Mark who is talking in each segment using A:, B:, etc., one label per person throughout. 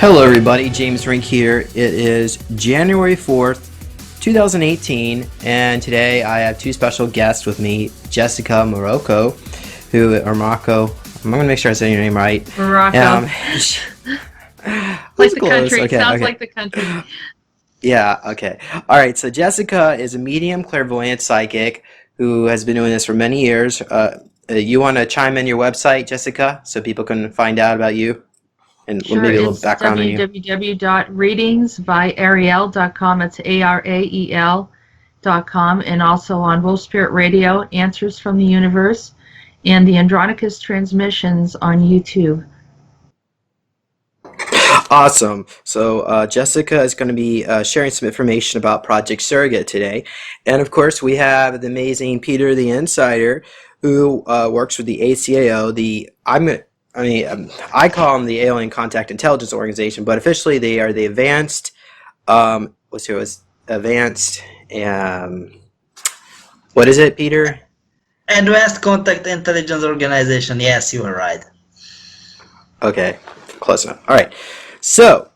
A: Hello everybody, James Rink here. It is January 4th, 2018, and today I have two special guests with me, Jessica Marrocco, Marrocco, I'm going to make sure I say your name right.
B: Morocco. Like the country,
A: Okay,
B: sounds
A: okay.
B: like the country.
A: Yeah, okay. Alright, so Jessica is a medium clairvoyant psychic who has been doing this for many years. You want to chime in your website, Jessica, so people can find out about you? And
B: Sure,
A: maybe a little
B: it's
A: background on you.
B: www.readingsbyariel.com. It's ARAEL.com, and also on Wolf Spirit Radio, Answers from the Universe, and the Andronicus Transmissions on YouTube.
A: Awesome. So Jessica is going to be sharing some information about Project Surrogate today. And of course, we have the amazing Peter the Insider, who works with the ACAO. I call them the Alien Contact Intelligence Organization, but officially they are the Advanced, what is it, Peter?
C: Advanced Contact Intelligence Organization. Yes, you are right.
A: Okay, close enough. All right. So,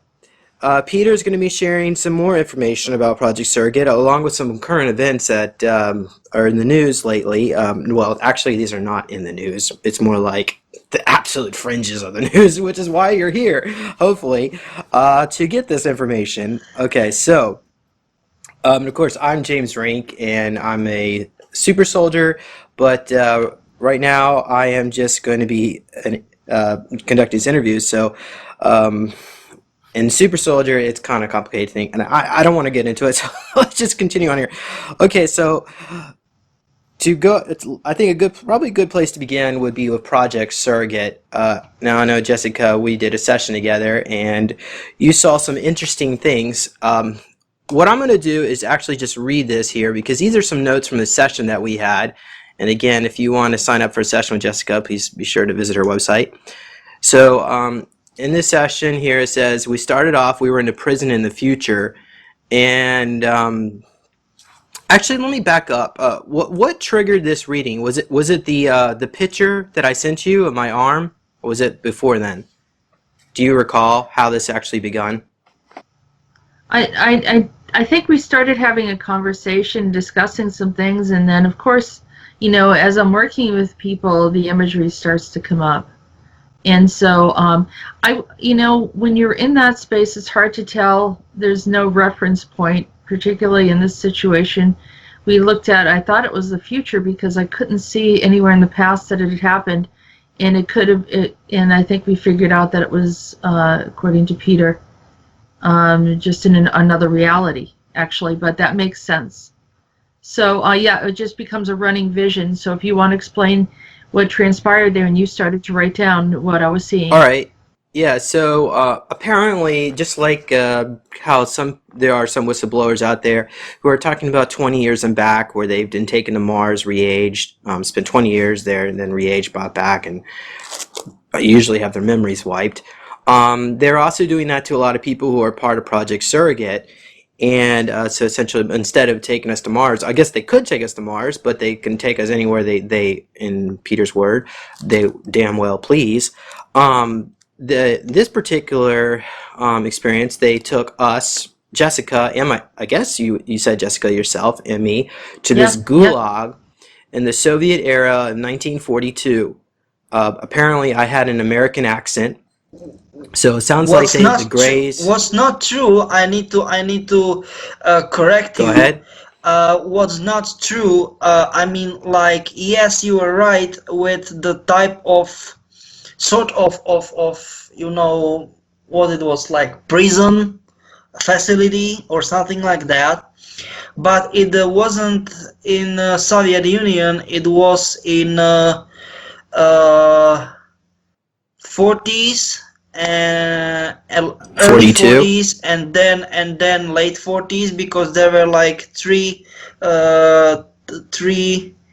A: Peter is going to be sharing some more information about Project Surrogate, along with some current events that are in the news lately. Well, actually, these are not in the news. It's more like the absolute fringes of the news, which is why you're here, hopefully, to get this information. Okay, so, of course, I'm James Rink, and I'm a super soldier, but right now I am just going to be conducting these interviews, so in Super Soldier, it's kind of a complicated thing, and I don't want to get into it, so let's just continue on here. Okay, so I think probably a good place to begin would be with Project Surrogate. Now I know, Jessica, we did a session together, and you saw some interesting things. What I'm going to do is actually just read this here, because these are some notes from the session that we had. And again, if you want to sign up for a session with Jessica, please be sure to visit her website. So, in this session here, it says, we started off, we were in a prison in the future, and actually, let me back up. What triggered this reading? Was it the picture that I sent you of my arm, or was it before then? Do you recall how this actually begun?
B: I think we started having a conversation, discussing some things, and then, of course, you know, as I'm working with people, the imagery starts to come up. And so, when you're in that space, it's hard to tell. There's no reference point, particularly in this situation. We looked at, I thought it was the future because I couldn't see anywhere in the past that it had happened. And it could have, and I think we figured out that it was, according to Peter, just in another reality, actually, but that makes sense. So, yeah, it just becomes a running vision. So if you want to explain what transpired there, and you started to write down what I was seeing.
A: All right. Yeah, so apparently, just like how there are some whistleblowers out there who are talking about 20 years and back, where they've been taken to Mars, re-aged, spent 20 years there, and then re-aged, brought back, and usually have their memories wiped. They're also doing that to a lot of people who are part of Project Surrogate. And so essentially, instead of taking us to Mars, I guess they could take us to Mars, but they can take us anywhere they in Peter's word, they damn well please. This particular experience, they took us, Jessica, and I guess you said Jessica yourself and me, to this Gulag in the Soviet era of 1942. Apparently, I had an American accent. So it sounds like the Greys.
C: What's not true? I need to correct you.
A: Go ahead.
C: What's not true? I mean, like, yes, you are right with the type of sort of you know what it was, like prison facility or something like that. But it wasn't in Soviet Union. It was in 40s. Early 40s and then late 40s, because there were like three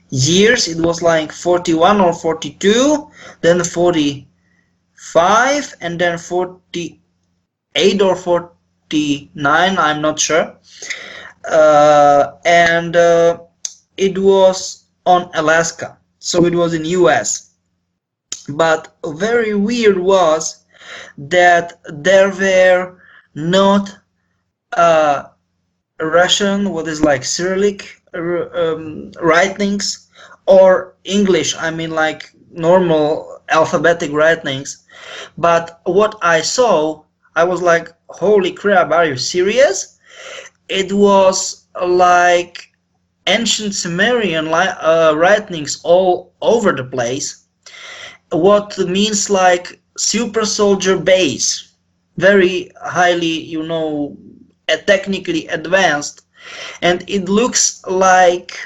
C: years. It was like 41 or 42, then 45, and then 48 or 49, I'm not sure. And it was on Alaska, so it was in US. But very weird was that there were not Russian, what is like Cyrillic writings, or English, I mean like normal alphabetic writings. But what I saw, I was like, holy crap, are you serious? It was like ancient Sumerian writings all over the place. What means like super soldier base, very highly, you know, technically advanced, and it looks like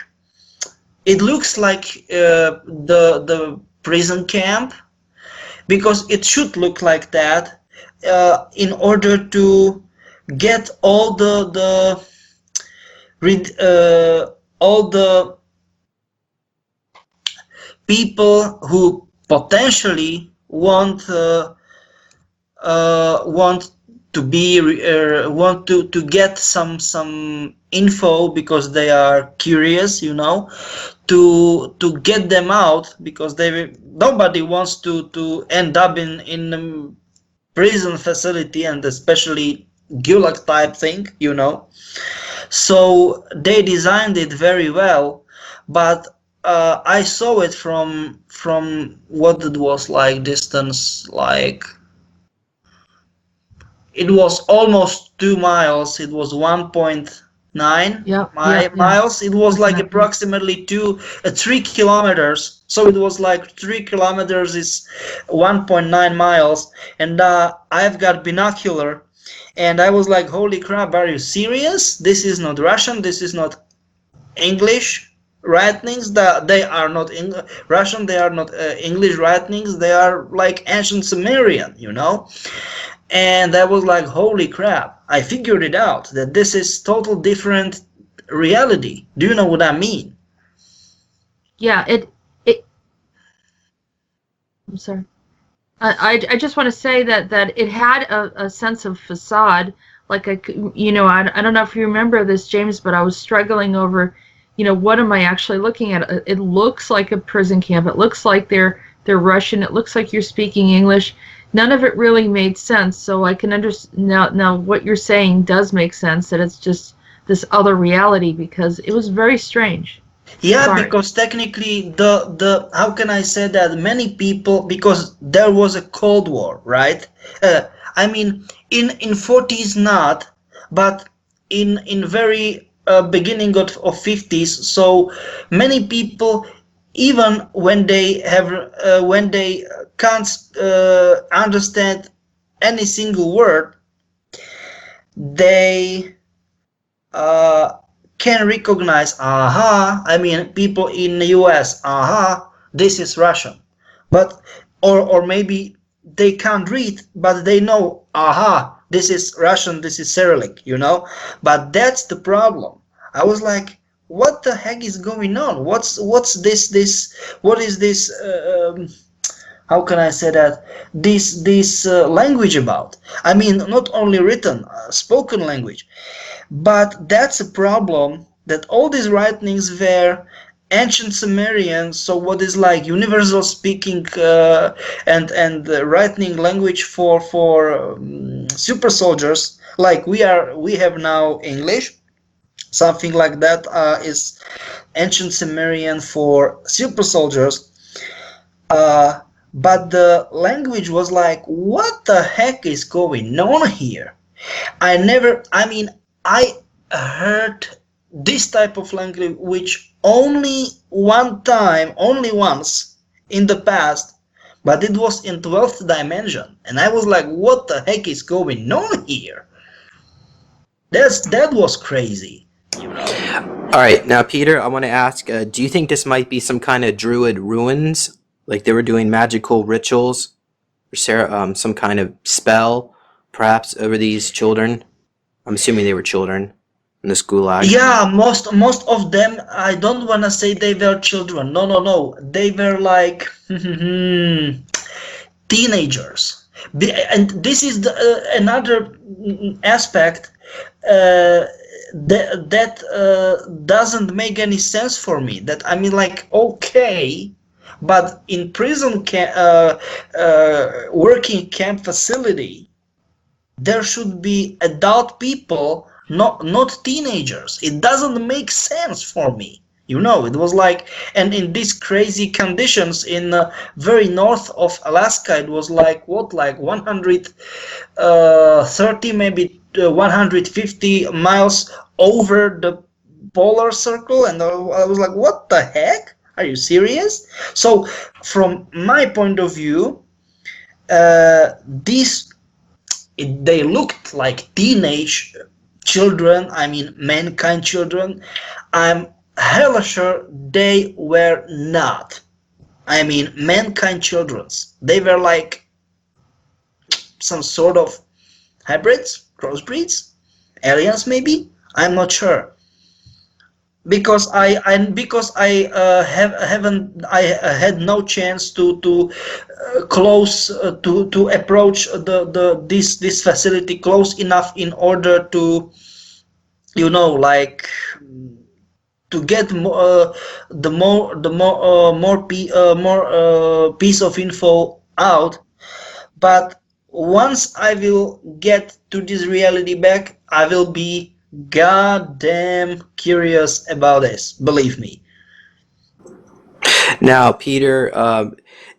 C: the prison camp, because it should look like that in order to get all the people who potentially want to get some info because they are curious, you know, to get them out, because nobody wants to end up in a prison facility, and especially Gulag type thing, you know. So they designed it very well, but I saw it from what it was like distance, like it was almost 2 miles. It was 1.9 miles. It was like approximately 3 kilometers. So it was like 3 kilometers is 1.9 miles. And I've got binocular, and I was like, holy crap, are you serious? This is not Russian. This is not English writings. They are not Russian. They are not English writings. They are like ancient Sumerian, you know. And I was like, holy crap, I figured it out, that this is total different reality. Do you know what I mean?
B: Yeah, I'm sorry. I just want to say that it had a sense of facade, like I don't know if you remember this, James, but I was struggling over, what am I actually looking at? It looks like a prison camp. It looks like they're Russian. It looks like you're speaking English. None of it really made sense, so I can understand now what you're saying does make sense, that it's just this other reality, because it was very strange.
C: Yeah,
B: Sorry.
C: because technically the how can I say that, many people, because there was a Cold War, right? I mean, in 40s not, but in very beginning of 50s, so many people, even when they can't understand any single word, they can recognize, I mean, people in the US, this is Russian. But or maybe they can't read, but they know, this is Russian, this is Cyrillic, you know. But that's the problem. I was like, what the heck is going on? What's this? What is this? How can I say that? This language about? I mean, not only written, spoken language. But that's a problem, that all these writings were ancient Sumerian. So what is like universal speaking and writing language for super soldiers, like we have now English. Something like that is ancient Sumerian for super soldiers. But the language was like, what the heck is going on here? I heard this type of language only once in the past, but it was in 12th dimension. And I was like, what the heck is going on here? That was crazy.
A: All right, now Peter, I want to ask, do you think this might be some kind of druid ruins, like they were doing magical rituals, or some kind of spell, perhaps, over these children? I'm assuming they were children in this gulag.
C: Yeah, most of them. I don't want to say they were children. No. They were like teenagers. And this is another aspect that doesn't make any sense for me. That, I mean, like, okay, But in prison working camp facility, there should be adult people, not teenagers. It doesn't make sense for me. You know, it was like, and in these crazy conditions in very north of Alaska, it was like what, like 130, maybe 150 miles over the polar circle, and I was like, what the heck? Are you serious? So, from my point of view, they looked like teenage children. I mean, mankind children. I'm hella sure they were not. I mean, mankind childrens. They were like some sort of hybrids, crossbreeds, aliens maybe. I'm not sure. Because I had no chance to approach this facility close enough in order to, you know, like, to get more piece of info out. But once I will get to this reality back, I will be goddamn curious about this, believe me.
A: Now, Peter,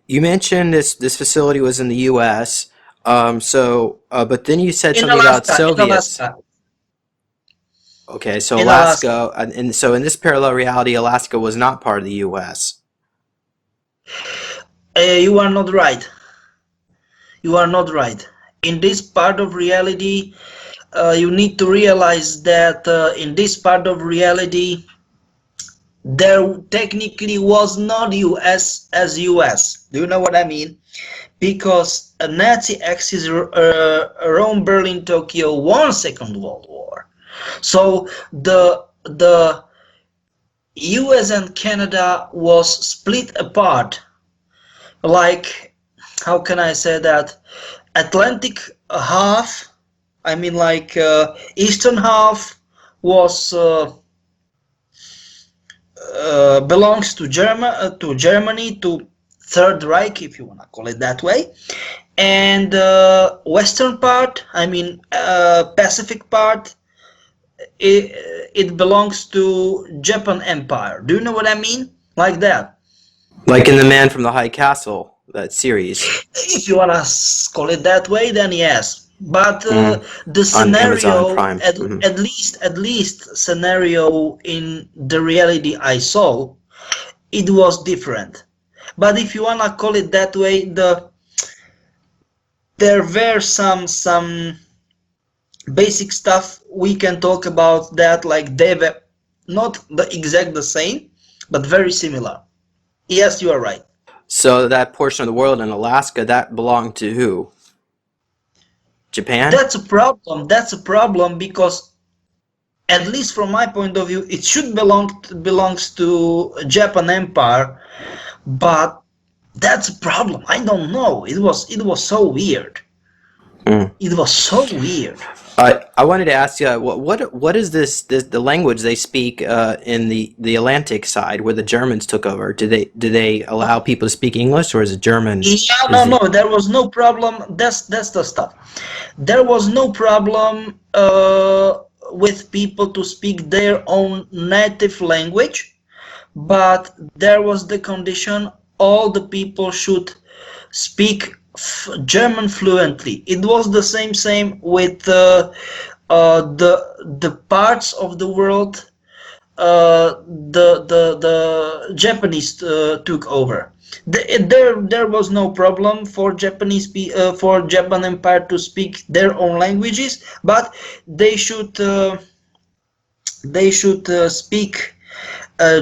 A: you mentioned this facility was in the U.S. But then you said
C: In
A: something about
C: Alaska,
A: Soviets. Okay, so
C: In
A: Alaska, and so in this parallel reality, Alaska was not part of the U.S.
C: You are not right. You are not right. In this part of reality, you need to realize that in this part of reality, there technically was not US as US. Do you know what I mean? Because a Nazi Axis, Rome, Berlin, Tokyo won Second World War. So the US and Canada was split apart. Like, how can I say that? Atlantic half, I mean, like, eastern half was belongs to Germany, to Third Reich, if you wanna call it that way, and western part, I mean, Pacific part, it belongs to Japan Empire. Do you know what I mean? Like that.
A: Like in The Man from the High Castle, that series.
C: If you wanna call it that way, then yes. But the
A: On Amazon
C: scenario,
A: Prime.
C: at least scenario in the reality I saw, it was different. But if you wanna call it that way, there were some basic stuff we can talk about that, like they were not the exact the same, but very similar. Yes, you are right.
A: So that portion of the world in Alaska, that belonged to who? Japan?
C: That's a problem. That's a problem because, at least from my point of view, it should belongs to Japan Empire, but that's a problem. I don't know. It was so weird. It was so weird.
A: I wanted to ask you, what is the language they speak in the Atlantic side where the Germans took over? Do they allow people to speak English, or is it German?
C: Yeah, no, there was no problem. That's the stuff. There was no problem with people to speak their own native language, but there was the condition all the people should speak German fluently. It was the same with the parts of the world the Japanese took over. There was no problem for for Japan Empire to speak their own languages, but they should speak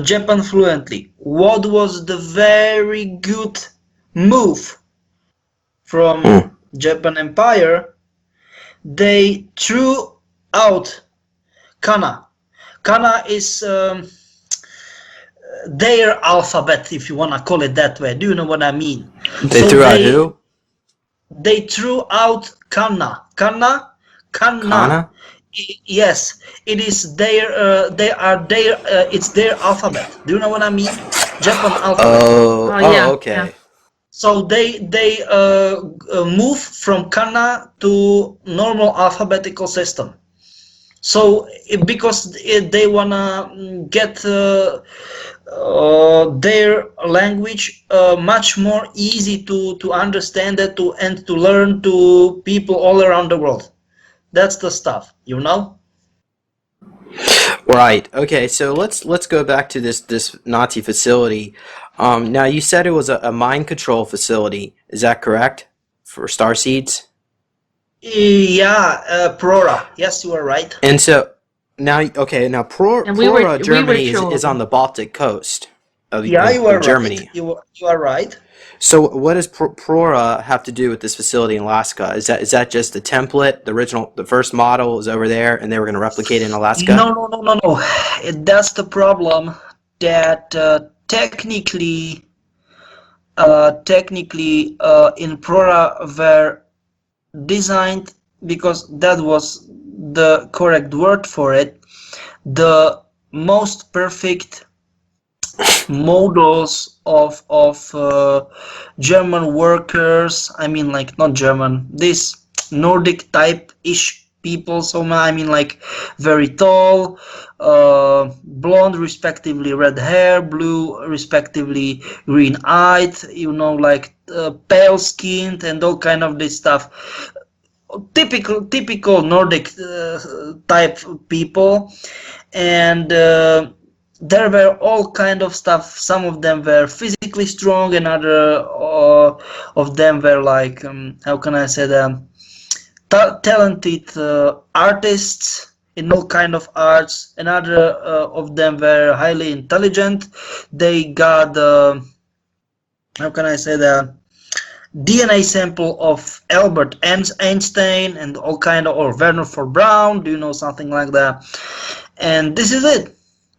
C: Japan fluently. What was the very good move from Japan Empire? They threw out kana. Kana is their alphabet, if you want to call it that way. Do you know what I mean?
A: They threw out who?
C: They threw out kana. Kana.
A: Kana?
C: Yes, it is their. It's their alphabet. Do you know what I mean? Japan alphabet.
A: Oh,
B: Oh,
A: oh,
B: yeah,
A: okay.
C: So they move from kana to normal alphabetical system. So because they wanna get their language much more easy to understand it and to learn to people all around the world. That's the stuff, you know.
A: Right. Okay. So let's go back to this Nazi facility. Now you said it was a mind control facility. Is that correct? For star seeds.
C: Yeah, Prora. Yes, you are right.
A: And so now, okay. Now
B: and
A: Prora,
B: we were
A: Germany is on
B: children.
A: the Baltic coast
C: Yeah, you
A: of
C: are right.
A: Germany.
C: You are right.
A: So what does Prora have to do with this facility in Alaska? Is that just the template? The original, the first model is over there, and they were going to replicate it in Alaska?
C: No, no, no, no, no. That's the problem. That technically, in Prora were designed, because that was the correct word for it, the most perfect models of German workers. I mean, like, not German, this Nordic type ish people. So I mean, like, very tall, blonde, respectively red hair, blue, respectively green eyed. You know, like pale skinned and all kind of this stuff. Typical Nordic type people, and there were all kind of stuff. Some of them were physically strong, and other of them were like, how can I say them, talented artists in all kind of arts. And other of them were highly intelligent. They got how can I say that, DNA sample of Albert Einstein and all kind of, or Werner von Braun. Do you know something like that? And this is it.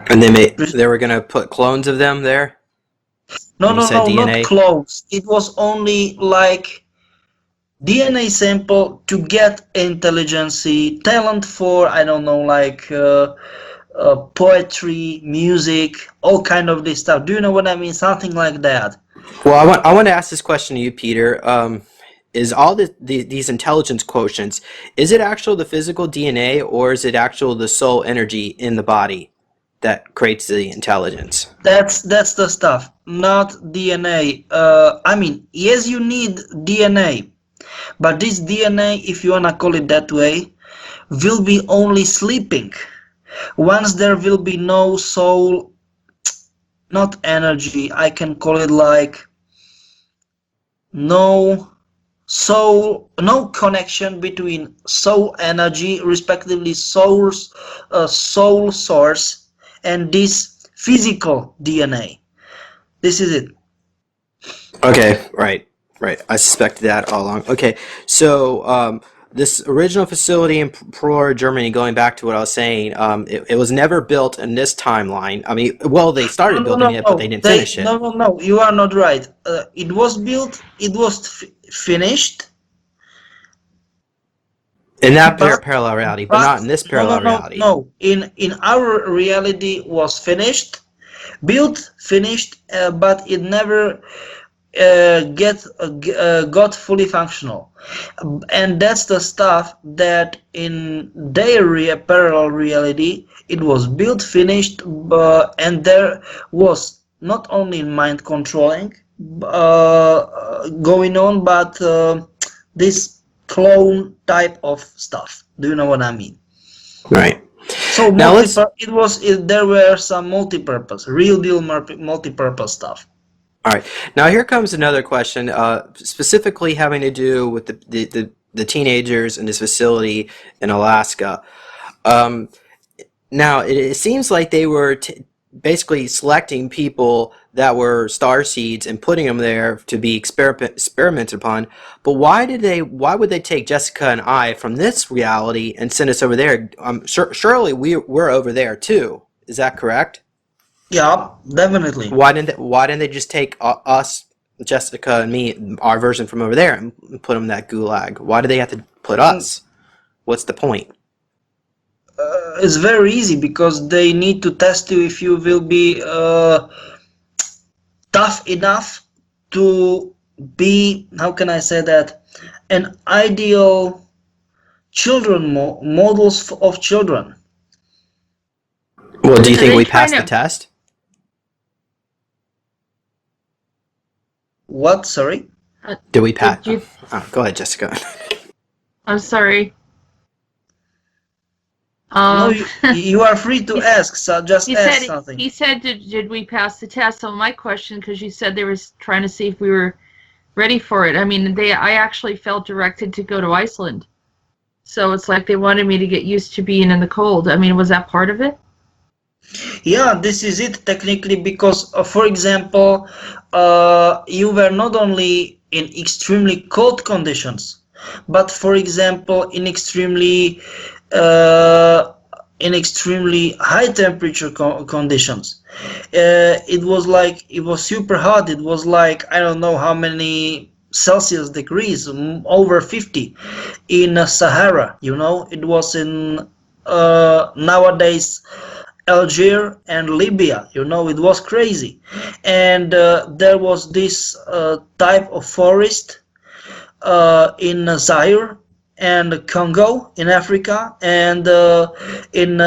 A: And they were going to put clones of them there.
C: No,
A: And you
C: no,
A: said
C: no,
A: DNA?
C: not close. It was only like DNA sample to get intelligence, talent for, I don't know, like poetry, music, all kind of this stuff. Do you know what I mean? Something like that.
A: Well, I want to ask this question to you, Peter. Is all these intelligence quotients, is it actual the physical DNA, or is it actual the soul energy in the body that creates the intelligence?
C: That's the stuff, not DNA. I mean, yes, you need DNA, but this DNA, if you wanna call it that way, will be only sleeping. Once there will be no soul, not energy, I can call it like no soul, no connection between soul energy, respectively soul source, and this physical DNA. This is it.
A: Okay, right. I suspected that all along. Okay, so this original facility in Prora, Germany, going back to what I was saying, it was never built in this timeline. I mean, well, they started building it, but they didn't finish it.
C: No, you are not right. It was built, it was finished.
A: In that parallel reality, but not in this parallel reality.
C: No. In our reality was finished, built, finished, but it never got fully functional. And that's the stuff that in their parallel reality, it was built, finished, and there was not only mind controlling going on, but this clone type of stuff. Do you know what I mean?
A: Right.
C: So now there were some multi-purpose, real deal multi-purpose stuff.
A: All right. Now here comes another question, specifically having to do with the teenagers in this facility in Alaska. Now it seems like they were basically selecting people that were star seeds and putting them there to be experimented upon. But why would they take Jessica and I from this reality and send us over there? Surely we're over there too. Is that correct?
C: Yeah, definitely.
A: Why didn't they just take us, Jessica and me, our version from over there, and put them in that gulag? Why do they have to put us? What's the point?
C: It's very easy, because they need to test you if you will be tough enough to be, how can I say that, an ideal children models of children.
A: Well, do you
B: Are
A: think
B: they
A: we
B: trying
A: passed the
B: to-
A: test?
C: What? Sorry?
A: Did we pass?
B: Did you-
A: Oh, go ahead, Jessica.
B: I'm sorry.
C: No, you are free to ask. So just ask something.
B: He said, did we pass the test? So my question, because you said they were trying to see if we were ready for it. I mean, I actually felt directed to go to Iceland. So it's like they wanted me to get used to being in the cold. I mean, was that part of it?
C: Yeah, this is it technically, because, for example, you were not only in extremely cold conditions, but, for example, in extremely high temperature conditions. It was super hot. It was like, I don't know how many Celsius degrees, over 50 in Sahara. It was in nowadays Algeria and Libya. It was crazy. And there was this type of forest in Zaire and Congo in Africa, and in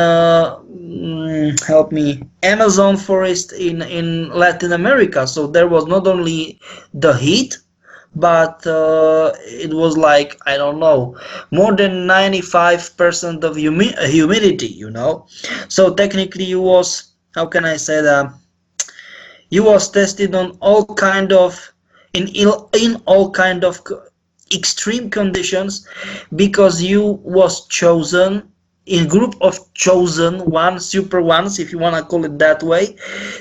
C: help me, Amazon forest in Latin America. So there was not only the heat, but it was like, I don't know, more than 95% of humidity. So technically you was, how can I say that, you was tested on all kind of, in all kind of extreme conditions, because you was chosen in group of chosen ones, super ones, if you want to call it that way.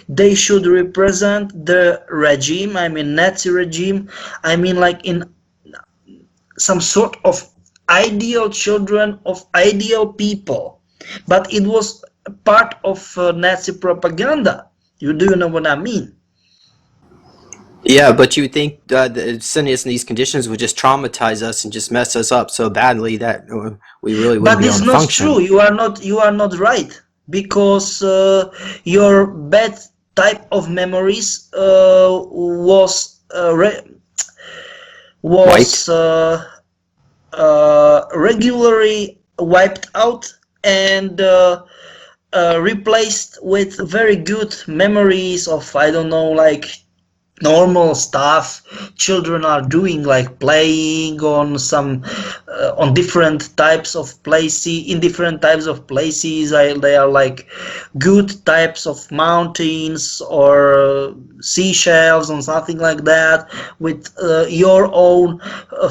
C: They should represent the regime, I mean Nazi regime, I mean like in some sort of ideal children of ideal people, but it was part of Nazi propaganda. Do you know what I mean?
A: Yeah, but you would think sending us in these conditions would just traumatize us and just mess us up so badly that we really wouldn't
C: But
A: be
C: it's
A: able to
C: not
A: function.
C: true. You are not right, because your bad type of memories was regularly wiped out and replaced with very good memories of, I don't know, like normal stuff children are doing, like playing on some on different types of places, in different types of places. They are like good types of mountains or seashells and something like that, with your own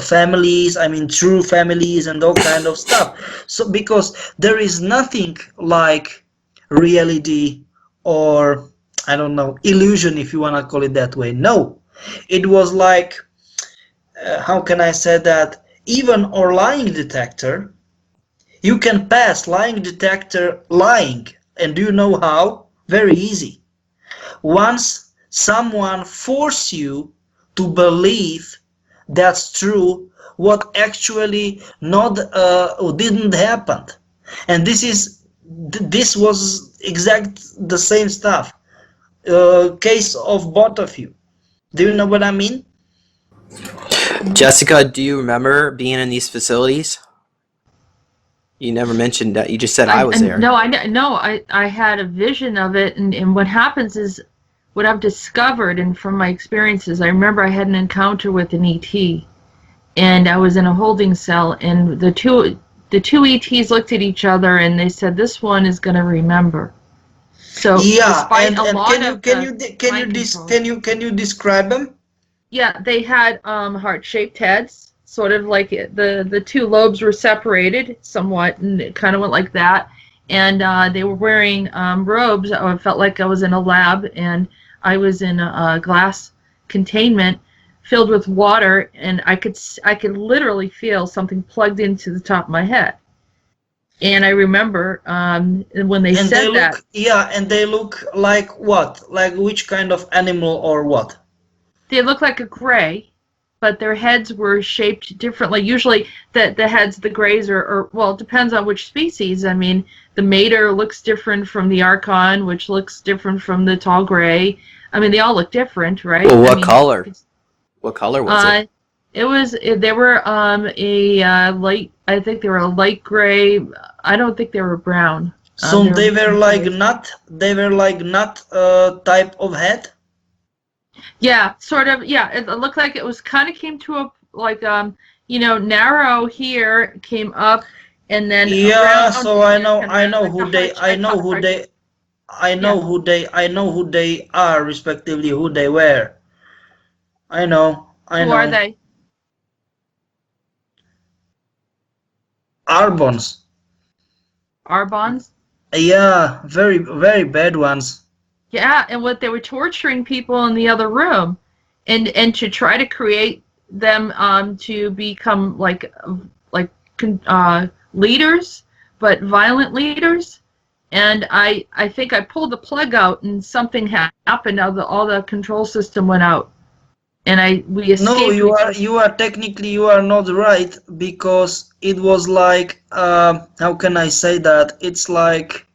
C: families, I mean true families and all kind of stuff. So because there is nothing like reality, or I don't know, illusion, if you want to call it that way. No, it was like, how can I say that, even our lying detector, you can pass lying detector lying. And do you know how? Very easy. Once someone force you to believe that's true, what actually not didn't happen. And this was exact the same stuff. Case of both of you. Do you know what I mean?
A: Jessica, do you remember being in these facilities? You never mentioned that. You just said I was there.
B: No, I had a vision of it, and what happens is, what I've discovered, and from my experiences, I remember I had an encounter with an ET, and I was in a holding cell, and the two ETs looked at each other, and they said, "This one is going to remember." So
C: yeah,
B: despite a lot
C: can you describe them?
B: Yeah, they had heart-shaped heads, sort of like the two lobes were separated somewhat, and it kind of went like that. And they were wearing robes. I felt like I was in a lab, and I was in a glass containment filled with water, and I could literally feel something plugged into the top of my head. And I remember when they said that.
C: Yeah, and they look like what? Like which kind of animal or what?
B: They look like a gray, but their heads were shaped differently. Usually the heads, the Greys are, well, it depends on which species. I mean, the Mater looks different from the Archon, which looks different from the Tall Grey. I mean, they all look different, right?
A: Well,
B: I
A: what
B: mean,
A: color? What color was it?
B: They were a light, I think they were a light gray. I don't think they were brown.
C: So they were like
B: grays.
C: not type of head.
B: Yeah, sort of. Yeah, it looked like it was kind of came to a like narrow here, came up, and then
C: Yeah,
B: around
C: so
B: here, kind
C: I
B: of
C: know
B: like
C: who
B: the
C: they,
B: heart-
C: I know who
B: heart-
C: they, I know
B: Yeah.
C: I know who they are, respectively who they were. I know.
B: Who are they?
C: Arbones.
B: Arbones?
C: Yeah, very, very bad ones.
B: Yeah, and what they were torturing people in the other room, and to try to create them to become like leaders, but violent leaders. And I think I pulled the plug out, and something happened. All the control system went out, and we escaped.
C: No, you are technically you are not right, because it was like how can I say that? It's like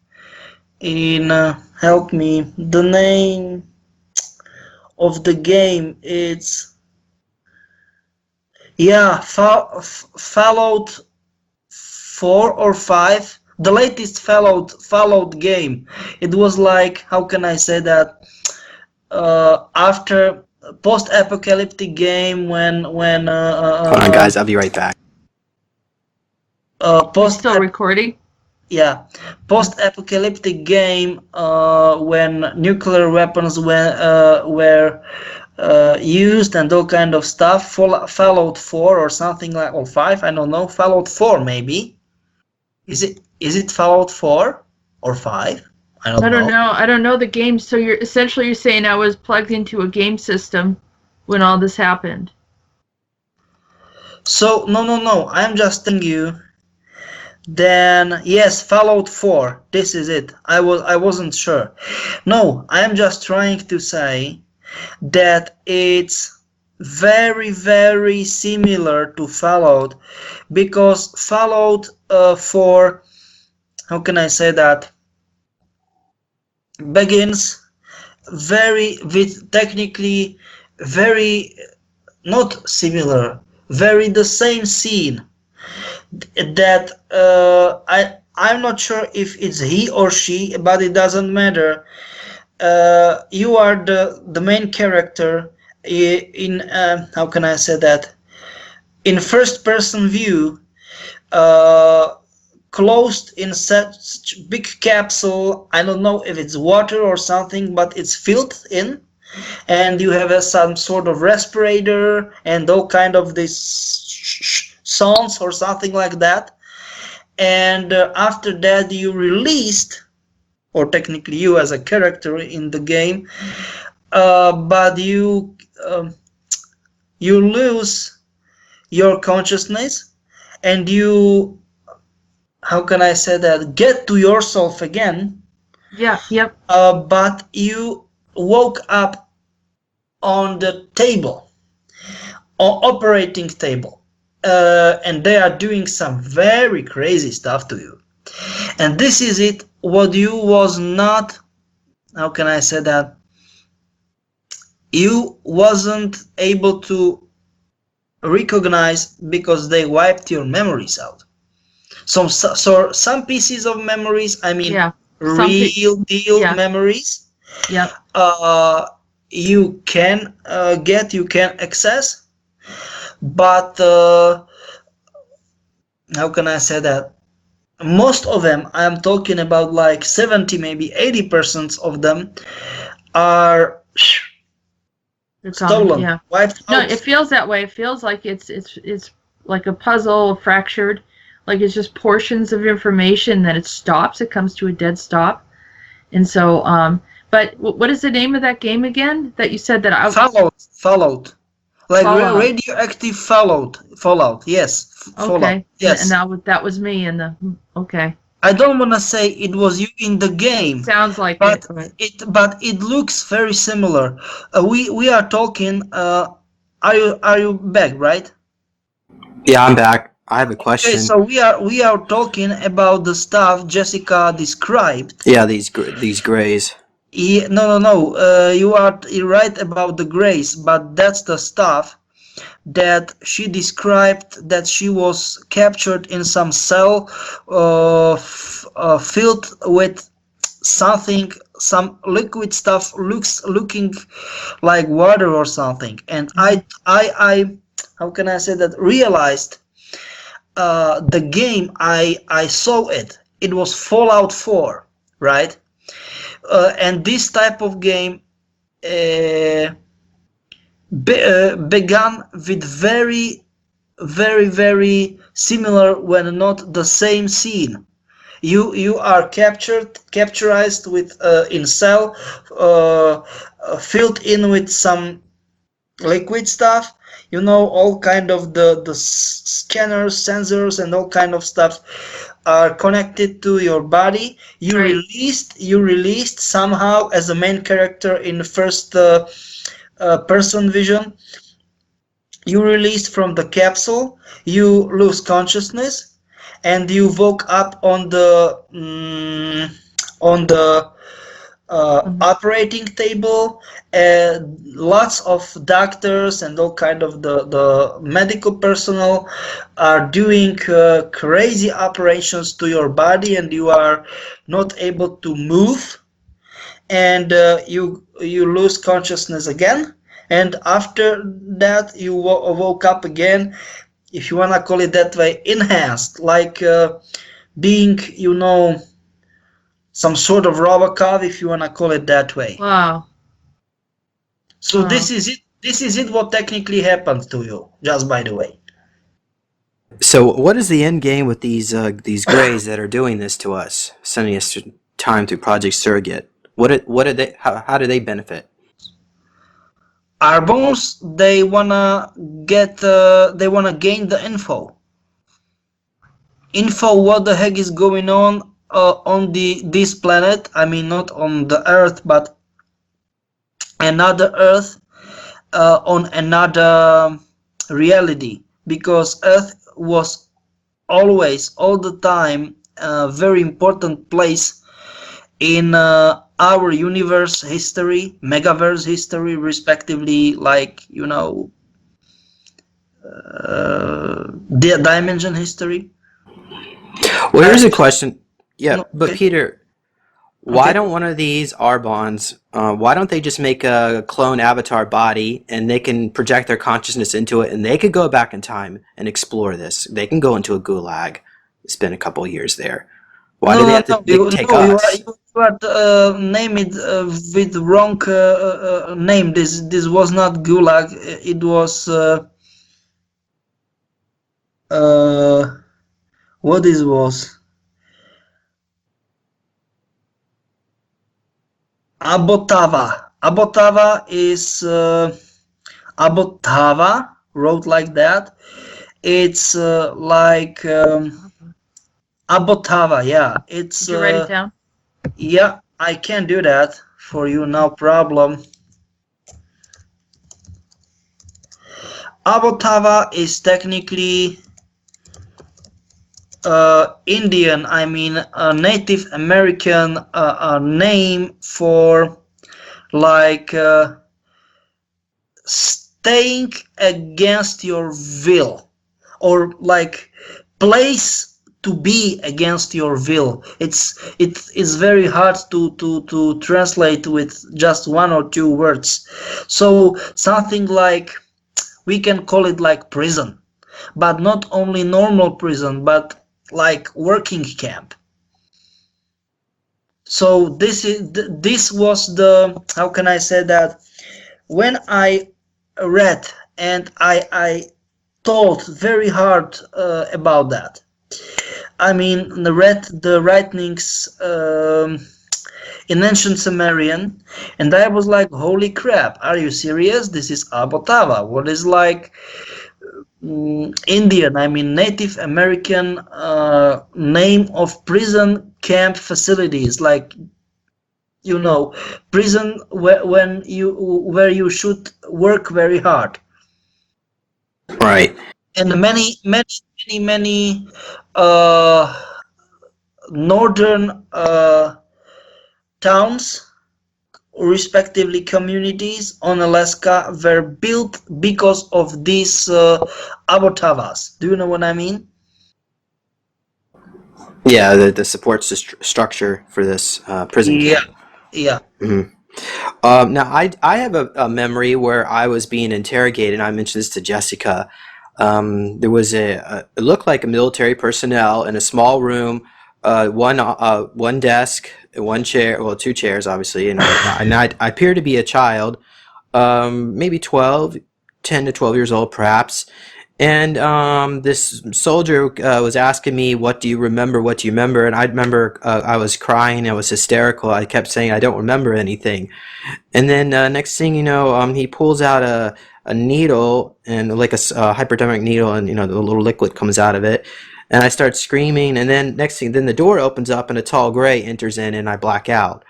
C: in help me, the name of the game, it's Fallout 4 or 5, the latest Fallout game. It was like, how can I say that, after post-apocalyptic game, when
A: Hold on, guys. I'll be right back.
B: Still recording?
C: Yeah, post-apocalyptic game when nuclear weapons were used and all kind of stuff. Fallout 4 or something like, or 5, I don't know. Fallout 4 maybe. Is it Fallout 4 or 5? I don't know.
B: I don't know the game. So you're saying I was plugged into a game system when all this happened.
C: So no. I'm just telling you. Then yes, Fallout 4. This is it. I wasn't sure. No, I'm just trying to say that it's very, very similar to Fallout, because Fallout 4, how can I say that, begins with technically very not similar, very the same scene. That I'm not sure if it's he or she, but it doesn't matter. You are the main character in how can I say that, in first person view, closed in such big capsule. I don't know if it's water or something, but it's filled in, and you have some sort of respirator and all kind of this sounds or something like that. And after that you released, or technically you as a character in the game, but you lose your consciousness, and you, how can I say that, get to yourself again.
B: Yeah, yep.
C: But you woke up on the table, or operating table. And they are doing some very crazy stuff to you, and this is it, what you was not, how can I say that, you wasn't able to recognize, because they wiped your memories out. So some pieces of memories, I mean,
B: Yeah.
C: real deal
B: Yeah.
C: memories,
B: Yep.
C: you can you can access. But how can I say that, most of them, I'm talking about like 70, maybe 80% of them are stolen,
B: Yeah.
C: wiped
B: No,
C: out.
B: it feels that way. It feels like it's like a puzzle, fractured, like it's just portions of information, then it stops. It comes to a dead stop. And so, but what is the name of that game again that you said that I
C: Fallout. Like
B: Fallout.
C: radioactive Fallout. Yes. Fallout.
B: Okay.
C: Yes.
B: And that was me in the okay.
C: I don't want to say it was you in the game.
B: Sounds like
C: but it looks very similar. We are talking Are you back, right?
A: Yeah, I'm back. I have a
C: Okay,
A: question.
C: so we are talking about the stuff Jessica described.
A: Yeah, these grays.
C: Yeah, no. You're right about the grace, but that's the stuff that she described, that she was captured in some cell filled with something, some liquid stuff, looking like water or something. And I how can I say that, realized the game, I saw it. It was Fallout 4, right? And this type of game uh, began with very similar, when not the same scene. You are capturized with in cell, filled in with some liquid stuff, all kind of the scanners, sensors, and all kind of stuff are connected to your body. You
B: Right.
C: released somehow as a main character in the first person vision. You released from the capsule, you lose consciousness, and you woke up on the operating table. Lots of doctors and all kind of the medical personnel are doing crazy operations to your body, and you are not able to move, and you lose consciousness again. And after that, you woke up again, if you want to call it that way, enhanced, like being, some sort of Robocop, if you want to call it that way.
B: Wow.
C: So
B: Wow.
C: this is it what technically happened to you, just by the way.
A: So, what is the end game with these grays that are doing this to us, sending us to time through Project Surrogate? What do they? How do they benefit?
C: Arbones, they wanna gain the info what the heck is going on this planet. I mean, not on the Earth, but another Earth, on another reality, because Earth was always, all the time, a very important place in our universe history, megaverse history, respectively, like, the dimension history.
A: Well, here's a question. Yeah,
C: No,
A: but
C: okay.
A: Peter, why
C: Okay.
A: don't one of these Arbones? Why don't they just make a clone avatar body, and they can project their consciousness into it, and they could go back in time and explore this? They can go into a Gulag, spend a couple of years there. Why do they have to take
C: You are
A: us?
C: name it with wrong name. This was not Gulag. It was what this was? Abothava. Abothava is Abothava, wrote like that. It's like Abothava. Yeah, it's.
B: Did you write it down?
C: Yeah, I can do that for you, no problem. Abothava is technically Indian, I mean a Native American name for, like, staying against your will, or like place to be against your will. It's very hard to translate with just one or two words. So something like, we can call it like prison, but not only normal prison, but like working camp. So this was the, how can I say that, when I read and I thought very hard about that. I mean, read the writings in ancient Sumerian, and I was like, holy crap, are you serious? This is Abothava. What is like Indian, I mean Native American name of prison camp facilities, like, prison where you should work very hard.
A: Right.
C: And many uh, northern towns, respectively communities on Alaska, were built because of these Abothavas. Do you know what I mean?
A: Yeah, the support structure for this prison
C: Yeah,
A: camp.
C: yeah.
A: Mhm. Now, I have a memory where I was being interrogated, and I mentioned this to Jessica. There was it looked like a military personnel in a small room, one desk, one chair, well, two chairs, obviously, and I appeared to be a child, maybe 10 to 12 years old, perhaps. And this soldier was asking me, "What do you remember? What do you remember?" And I remember I was crying. I was hysterical. I kept saying, "I don't remember anything." And then next thing you know, he pulls out a needle and like a hypodermic needle, and the little liquid comes out of it. And I start screaming. And then next thing, then the door opens up and a tall gray enters in, and I black out.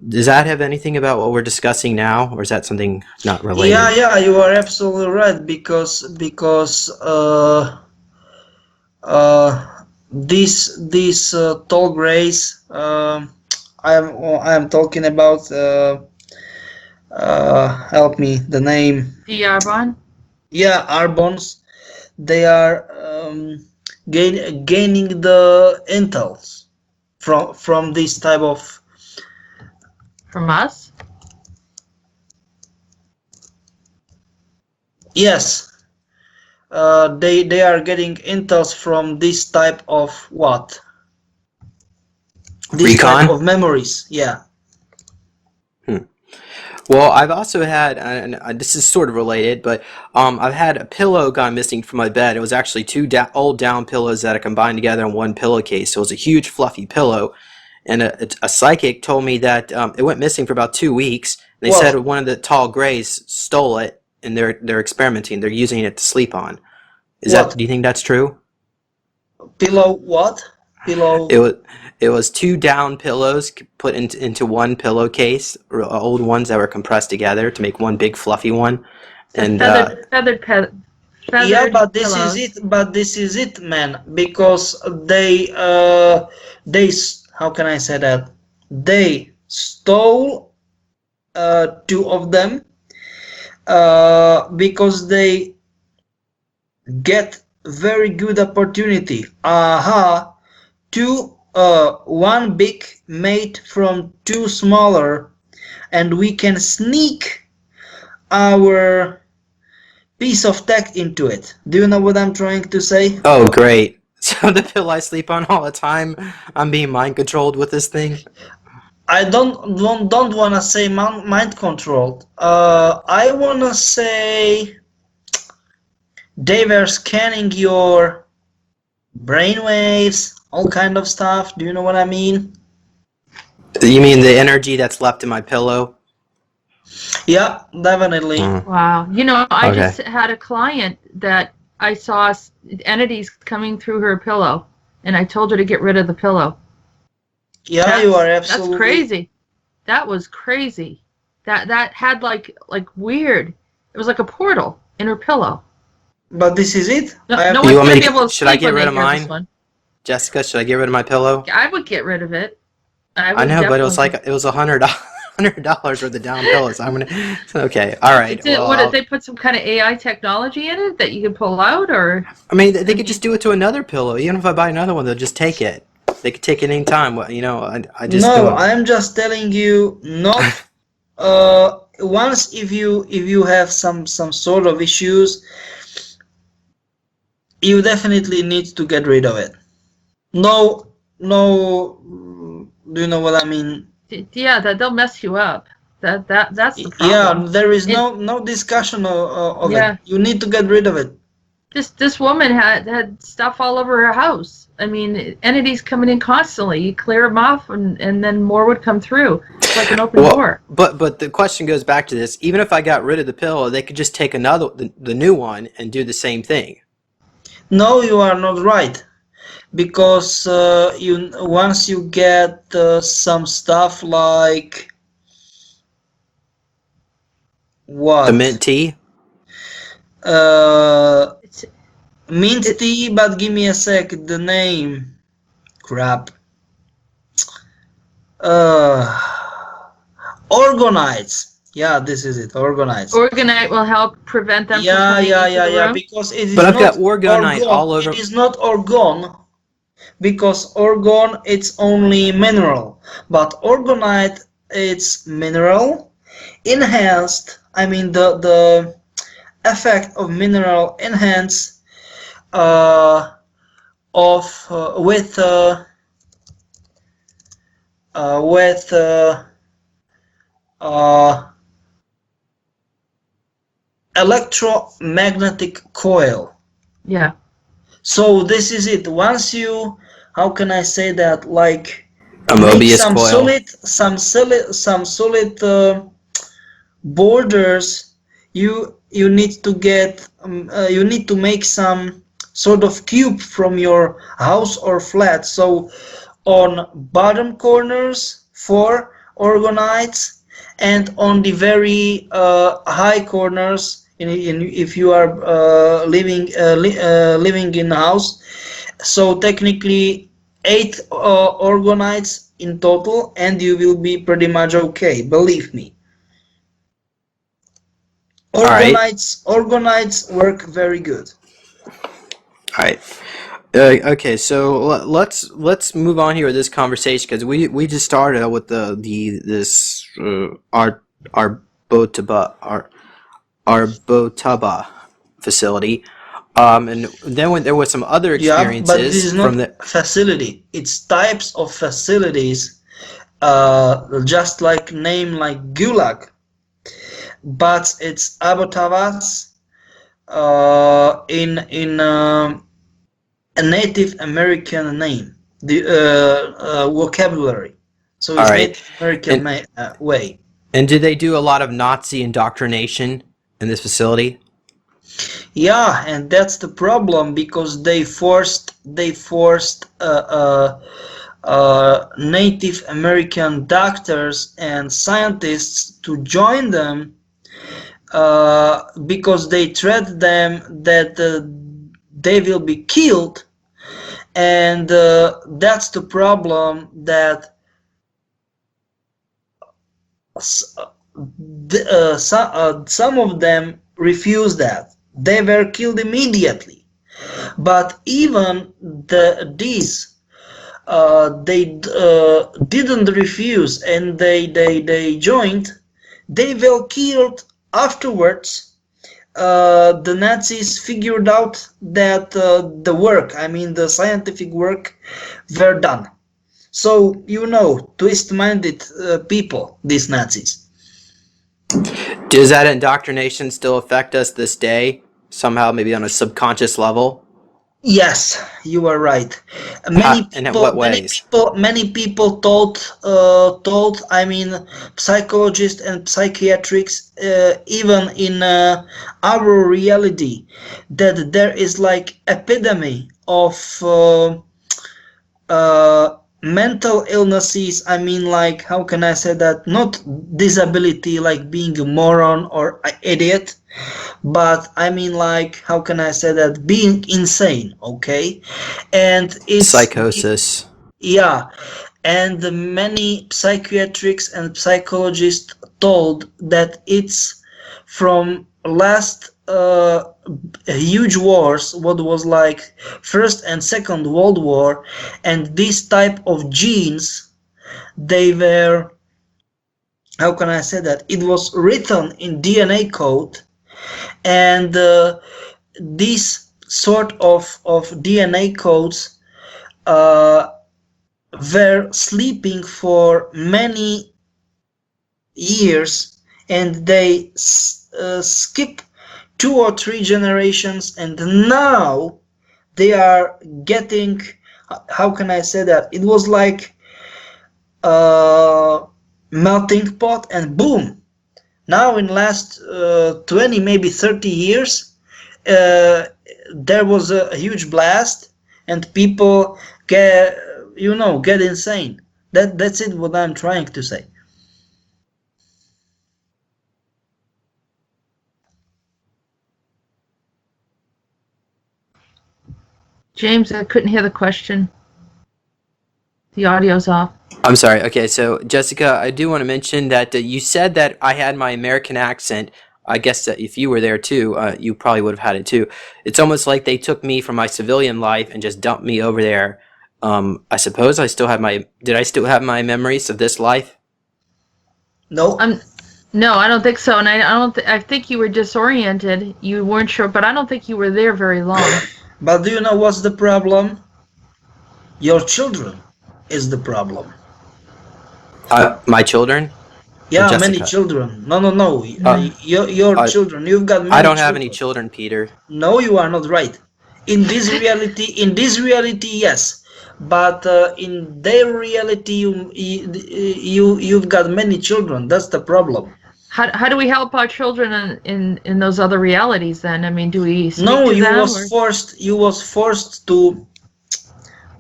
A: Does that have anything about what we're discussing now, or is that something not related?
C: Yeah, you are absolutely right because these tall grays I am talking about help me the name.
B: The Arbonne?
C: Yeah, Arbones. They are gaining the intels from this type of.
B: From us?
C: Yes, they are getting intels from this type of what? This type
A: Recon?
C: of memories. Yeah.
A: Well, I've also had, and this is sort of related, but I've had a pillow gone missing from my bed. It was actually two old down pillows that I combined together in one pillowcase. So it was a huge fluffy pillow. And a psychic told me that it went missing for about 2 weeks. They said
C: Well,
A: one of the tall grays stole it, and they're experimenting. They're using it to sleep on.
C: what
A: Do you think that's true?
C: pillow? What
A: It
C: pillow?
A: was it was two down pillows put into one pillowcase, old ones that were compressed together to make one big fluffy one.
B: The
A: And
C: Yeah,
B: feathered
C: but this is
B: pillows.
C: it. But this is it, man. Because how can I say that? They stole two of them because they get very good opportunity. Aha, one big made from two smaller, and we can sneak our piece of tech into it. Do you know what I'm trying to say?
A: oh, great! So the pill I sleep on all the time, I'm being mind controlled with this thing.
C: I don't wanna say mind controlled. I wanna say they were scanning your brainwaves, all kind of stuff. Do you know what I mean?
A: You mean the energy that's left in my pillow?
C: Yeah, definitely.
B: Wow. I
A: Okay.
B: just had a client that I saw entities coming through her pillow, and I told her to get rid of the pillow.
C: Yeah, you are
B: That's
C: absolutely.
B: crazy. That was crazy. That had like weird. It was like a portal in her pillow.
C: But this is it.
B: No,
C: I have
B: no
A: You
B: one's
A: want
B: gonna
A: me
B: be
A: to?
B: able to
A: Should I
B: sleep
A: get
B: when
A: rid
B: they
A: of
B: hear this
A: mine,
B: one.
A: Jessica? Should I get rid of my pillow?
B: I would get rid of it. I
A: I
B: would
A: know, but it was
B: definitely.
A: like it was $100 worth of down pillows. I'm gonna. Okay, all right.
B: It's
A: Well,
B: what did they put some kind of AI technology in it that you can pull out, or
A: I mean, they
B: I
A: could just
B: mean,
A: do it to another pillow. Even if I buy another one, they'll just take it. They could take it any time. I just
C: no.
A: don't.
C: I'm just telling you, not once if you have some sort of issues, you definitely need to get rid of it. No, no. Do you know what I mean?
B: yeah, that they'll mess you up. That's the
C: Yeah,
B: problem.
C: there is
B: And
C: no discussion of it.
B: yeah,
C: You need to get rid of it.
B: this woman had stuff all over her house. I mean, entities coming in constantly. You clear them off, and then more would come through. It's like an open
A: Well,
B: door.
A: but the question goes back to this. Even if I got rid of the pillow, they could just take the new one and do the same thing.
C: No, you are not right, because you once you get some stuff like
A: The
C: what?
A: mint tea.
B: It's
C: Mint
B: it,
C: tea, but give me a sec. The name. Crap. Uh, Orgonites. Yeah, this is it. Orgonites.
B: Organite will help prevent them from
C: Yeah,
B: coming
C: yeah,
B: into
C: yeah,
B: the
C: yeah.
B: room.
C: Because it
A: But
C: is
A: I've got
C: not
A: orgonite
C: orgon.
A: all
C: It
A: over.
C: is not orgon. Because orgon it's only mineral, but orgonite it's mineral enhanced. I mean the effect of mineral enhance of with uh, electromagnetic coil.
B: Yeah.
C: So this is it. Once you, how can I say that? Like
A: A
C: make
A: Mobius coil.
C: some solid borders. You need to get you need to make some sort of cube from your house or flat. So on bottom corners for orgonites, and on the very high corners if you are living in a house. So technically 8 orgonites in total, and you will be pretty much okay, believe me.
A: All right.
C: Orgonites work very good.
A: All right. Okay, so let's move on here with this conversation because we just started out with the this Arbotaba facility, and then when there was some other
C: Yeah, but this
A: experiences
C: is
A: from
C: not
A: the.
C: facility. It's types of facilities, just like name like Gulag, but it's Abothava's in a Native American name, the vocabulary. So
A: All
C: it's
A: right,
C: Native American
A: and
C: way.
A: and did they do a lot of Nazi indoctrination in this facility?
C: Yeah, and that's the problem because they forced Native American doctors and scientists to join them because they threat them that they will be killed, and that's the problem that some of them refused that. They were killed immediately. But even these they didn't refuse, and they joined. They were killed afterwards. The Nazis figured out that the work, I mean the scientific work, were done. So twist-minded people, these Nazis.
A: Does that indoctrination still affect us this day somehow, maybe on a subconscious level?
C: Yes, you are right.
A: How, and in what ways?
C: Many people told. I mean, psychologists and psychiatrists, even in our reality, that there is like epidemic of mental illnesses. I mean, like, how can I say that? Not disability, like being a moron or an idiot, but I mean, like, how can I say that? Being insane, okay? And
A: Psychosis.
C: yeah, and many psychiatrists and psychologists told that it's from last huge wars, what was like First and Second World War, and this type of genes, they were, how can I say that? It was written in DNA code, and these sort of DNA codes uh, were sleeping for many years, and they skip 2 or 3 generations, and now they are getting, how can I say that? It was like a melting pot, and boom, now in last 20 maybe 30 years there was a huge blast, and people get insane. That's it, what I'm trying to say.
B: James, I couldn't hear the question. The audio's off.
A: I'm sorry. Okay, so Jessica, I do want to mention that you said that I had my American accent. I guess that if you were there too, you probably would have had it too. It's almost like they took me from my civilian life and just dumped me over there. I suppose I still have my. Did I still have my memories of this life?
C: No.
B: No, I don't think so, and I don't. I think you were disoriented. You weren't sure, but I don't think you were there very long.
C: But do you know what's the problem? Your children is the problem.
A: My children?
C: Yeah,
A: Jessica?
C: many children. No. Your children. You've got many
A: I don't have
C: children.
A: any children, Peter.
C: No, you are not right. In this reality, yes. But in their reality, you've got many children. That's the problem.
B: How do we help our children in those other realities then? I mean, do we speak
C: No,
B: to
C: you
B: them?
C: was forced to.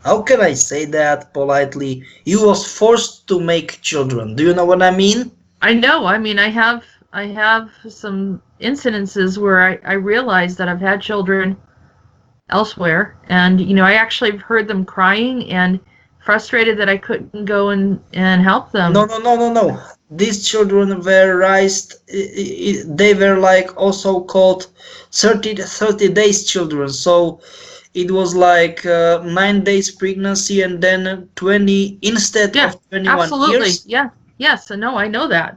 C: How can I say that politely? You was forced to make children. Do you know what I mean?
B: I know. I mean, I have some incidences where I realized that I've had children elsewhere, and I actually heard them crying and frustrated that I couldn't go and help them.
C: No. These children were raised. They were like also called 30 days children. So it was like 9 days pregnancy and then 20 instead of 21
B: absolutely.
C: years.
B: Yeah. Yes. No, I know that.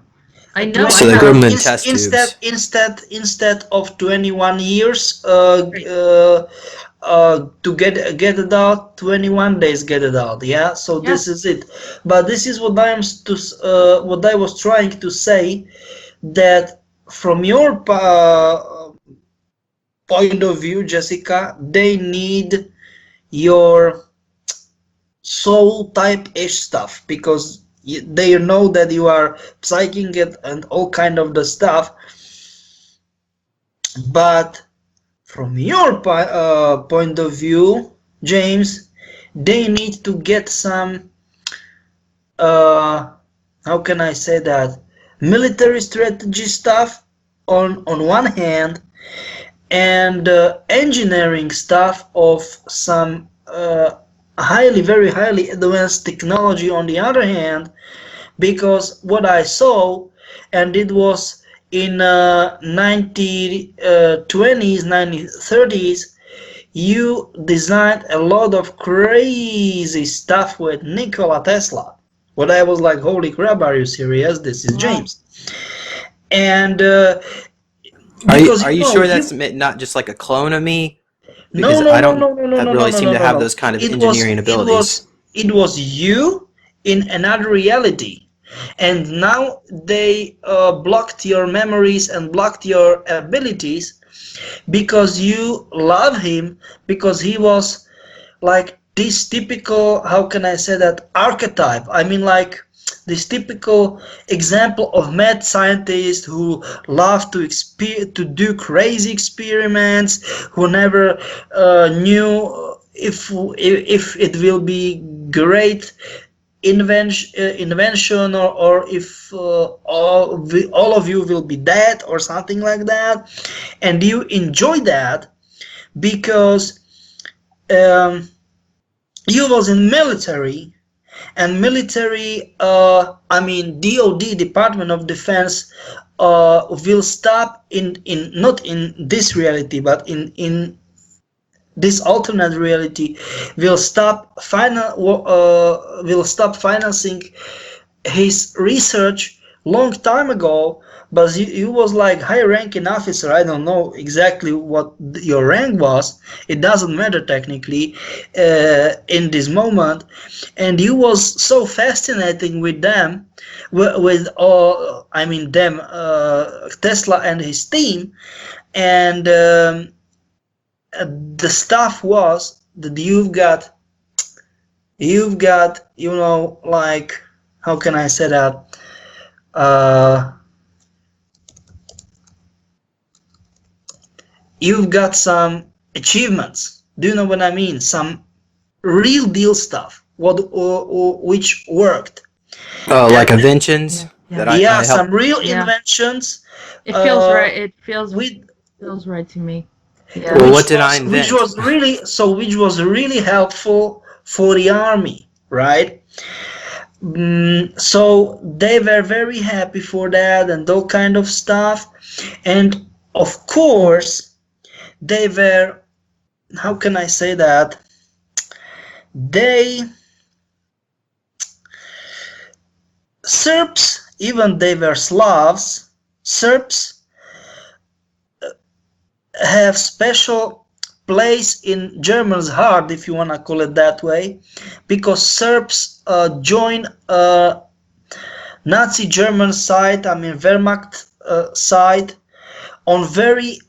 B: I know.
A: So they grew them in test tubes.
C: Instead of 21 years, to get adult, 21 days get adult. Yeah. So this is it. But this is what I was trying to say, that from your point of view, Jessica, they need your soul type-ish stuff, because they know that you are psyching it and all kind of the stuff. But from your point of view, James, they need to get some how can I say that, military strategy stuff on one hand, and engineering stuff of some very highly advanced technology on the other hand, because what I saw, and it was in 1920s, 1930s, you designed a lot of crazy stuff with Nikola Tesla. What I was like, holy crap, are you serious? This is James. And
A: are you sure that's not just like a clone of me? Because I don't really seem to have those kind of engineering abilities.
C: It was you in another reality, and now they blocked your memories and blocked your abilities because you love him, because he was like this typical, how can I say that, archetype. I mean, like this typical example of mad scientist who love to do crazy experiments, who never knew if it will be great invention or if all of you will be dead or something like that, and you enjoy that because you was in military. And military, I mean DOD, Department of Defense, will stop not in this reality, but in this alternate reality, will stop financing his research long time ago. But he was like high-ranking officer. I don't know exactly what your rank was. It doesn't matter technically in this moment. And he was so fascinating with them, Tesla and his team. And the stuff was that you've got, like, how can I say that? You've got some achievements. Do you know what I mean? Some real deal stuff, which worked.
A: Oh, like inventions?
B: Yeah.
C: Some real inventions.
B: It feels right. It feels right to me. Yeah.
A: Well,
C: which
A: what did I
C: was which
A: invent?
C: was really which was really helpful for the army, right? So they were very happy for that and all kind of stuff, and of course they were, how can I say that, they Serbs, even they were Slavs, Serbs have special place in Germans' heart, if you want to call it that way, because Serbs joined Nazi German side, I mean Wehrmacht side, on very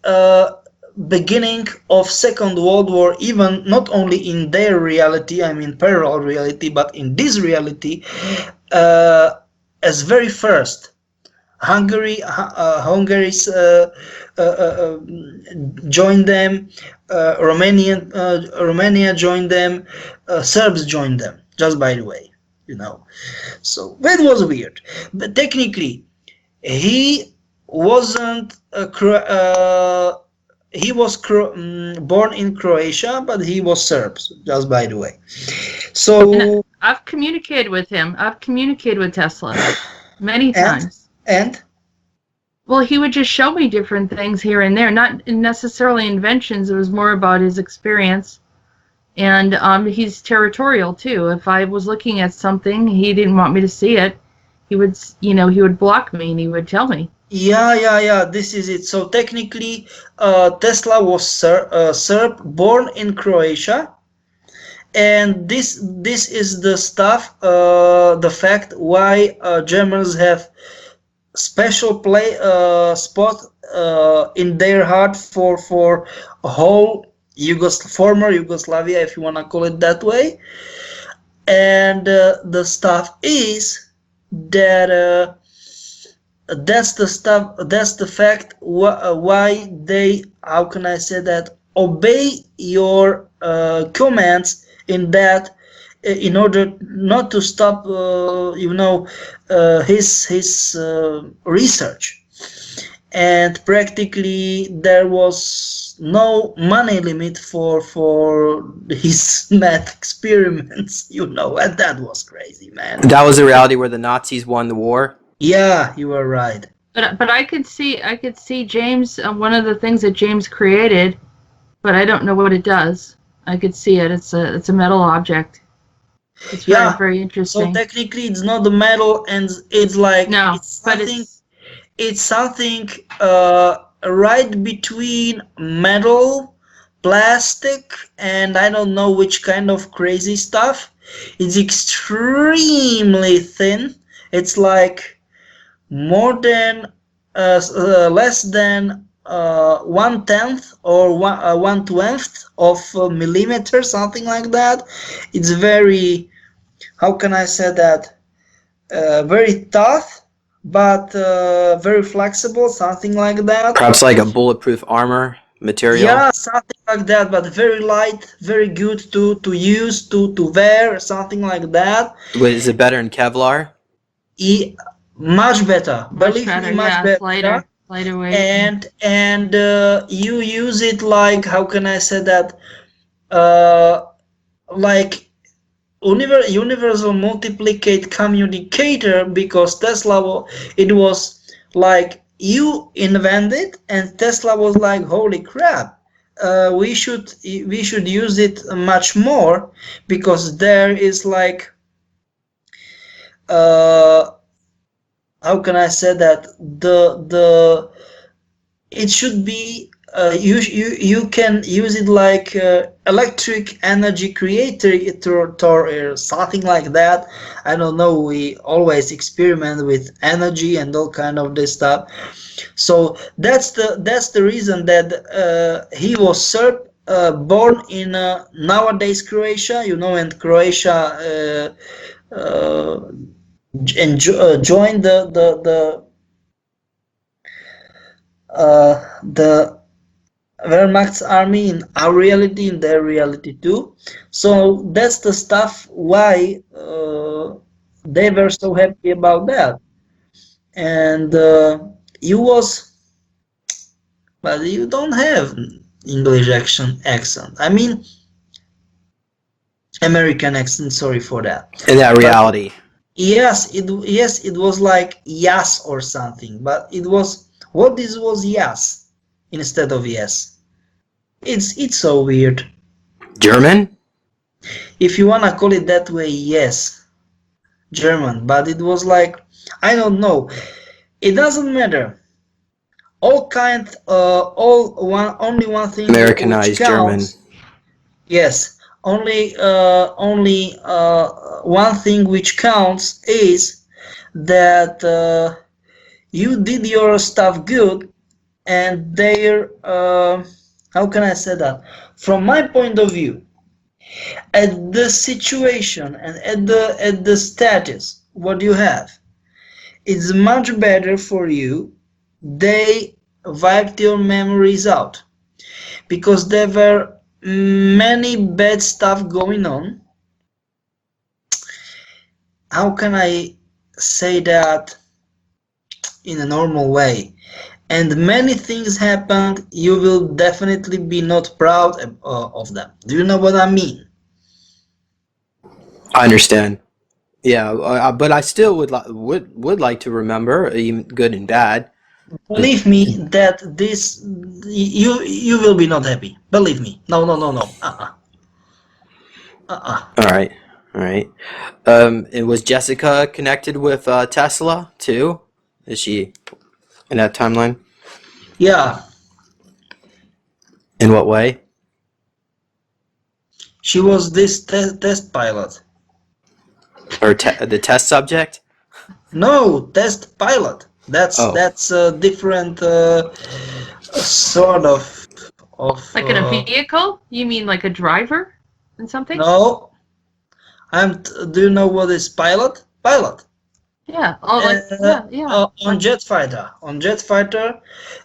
C: beginning of Second World War, even not only in their reality, I mean parallel reality, but in this reality, as very first. Hungary's joined them, Romania joined them, Serbs joined them, just by the way, you know. So that was weird. But technically, he wasn't he was born in Croatia, but he was Serb, just by the way. So
B: And I've communicated with him. I've communicated with Tesla many times.
C: And
B: Well, he would just show me different things here and there, not necessarily inventions. It was more about his experience. And he's territorial too. If I was looking at something, he didn't want me to see it. He would, he would block me and he would tell me.
C: Yeah. This is it. So technically, Tesla was Serb, born in Croatia, and this is the stuff, the fact why Germans have special spot in their heart for a whole former Yugoslavia, if you want to call it that way. And the stuff is that that's the fact why they, how can I say that, obey your commands in that, in order not to stop his research. And practically there was no money limit for his math experiments, and that was crazy, man.
A: That was a reality where the Nazis won the war.
C: Yeah, you are right.
B: But I could see James, one of the things that James created, but I don't know what it does. I could see it. It's a metal object. It's very, very interesting.
C: So technically, it's not the metal, and it's like
B: no,
C: it's something right between metal, plastic, and I don't know which kind of crazy stuff. It's extremely thin. It's like more than less than 1/10 or 1/20 of a millimeter, something like that. It's very, how can I say that, very tough, but very flexible, something like that.
A: Perhaps like a bulletproof armor material.
C: Yeah, something like that, but very light, very good to use, to wear, something like that.
A: Is it better than Kevlar?
C: Much better.
B: Much better. Lighter weight.
C: And you use it like, how can I say that, like universal multiplicate communicator, because Tesla, it was like you invented, and Tesla was like, holy crap, we should use it much more, because there is like, how can I say that, it should be, you can use it like electric energy creator or something like that. I don't know, we always experiment with energy and all kind of this stuff. So that's the reason that he was Serb, born in nowadays Croatia, and Croatia joined the Wehrmacht's army in our reality, in their reality too. So that's the stuff why they were so happy about that. And but you don't have English accent. I mean, American accent. Sorry for that.
A: In that
C: But
A: reality.
C: yes, it was like yes or something. But it was what this was yes instead of yes. It's so weird.
A: German?
C: If you wanna call it that way, yes, German. But it was like I don't know. It doesn't matter. Only one thing which
A: Americanized German.
C: counts. Yes, only one thing which counts is that you did your stuff good, and their how can I say that? From my point of view, at the situation and at the status what you have, it's much better for you. They wiped your memories out because there were many bad stuff going on. How can I say that in a normal way? And many things happened. You will definitely be not proud of them. Do you know what I mean?
A: I understand. Yeah, but I still would like to remember, even good and bad.
C: Believe me that this you will be not happy. Believe me. No.
A: All right, all right. And was Jessica connected with Tesla too? Is she in that timeline?
C: Yeah,
A: In what way?
C: she was this test pilot.
A: Or the test subject?
C: No, test pilot. That's
A: Oh,
C: a different sort of
B: Like in a vehicle? You mean like a driver and something?
C: no. Do you know what is pilot? Pilot.
B: Yeah. Oh, like
C: On
B: Like,
C: jet fighter. On jet fighter,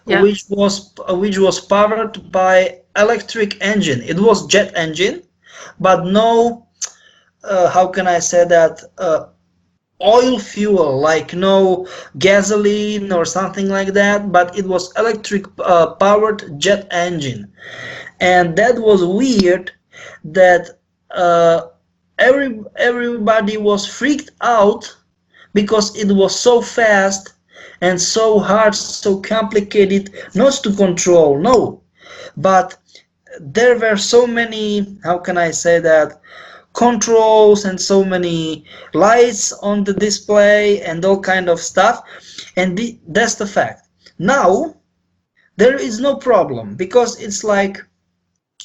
B: yeah.
C: which was powered by electric engine. It was jet engine, but no. How can I say that? Oil fuel, like no gasoline or something like that, but it was electric powered jet engine. And that was weird that everybody was freaked out because it was so fast and so hard, so complicated, not to control, no, but there were so many, how can I say that, controls and so many lights on the display and all kind of stuff, and that's the fact. Now there is no problem because it's like,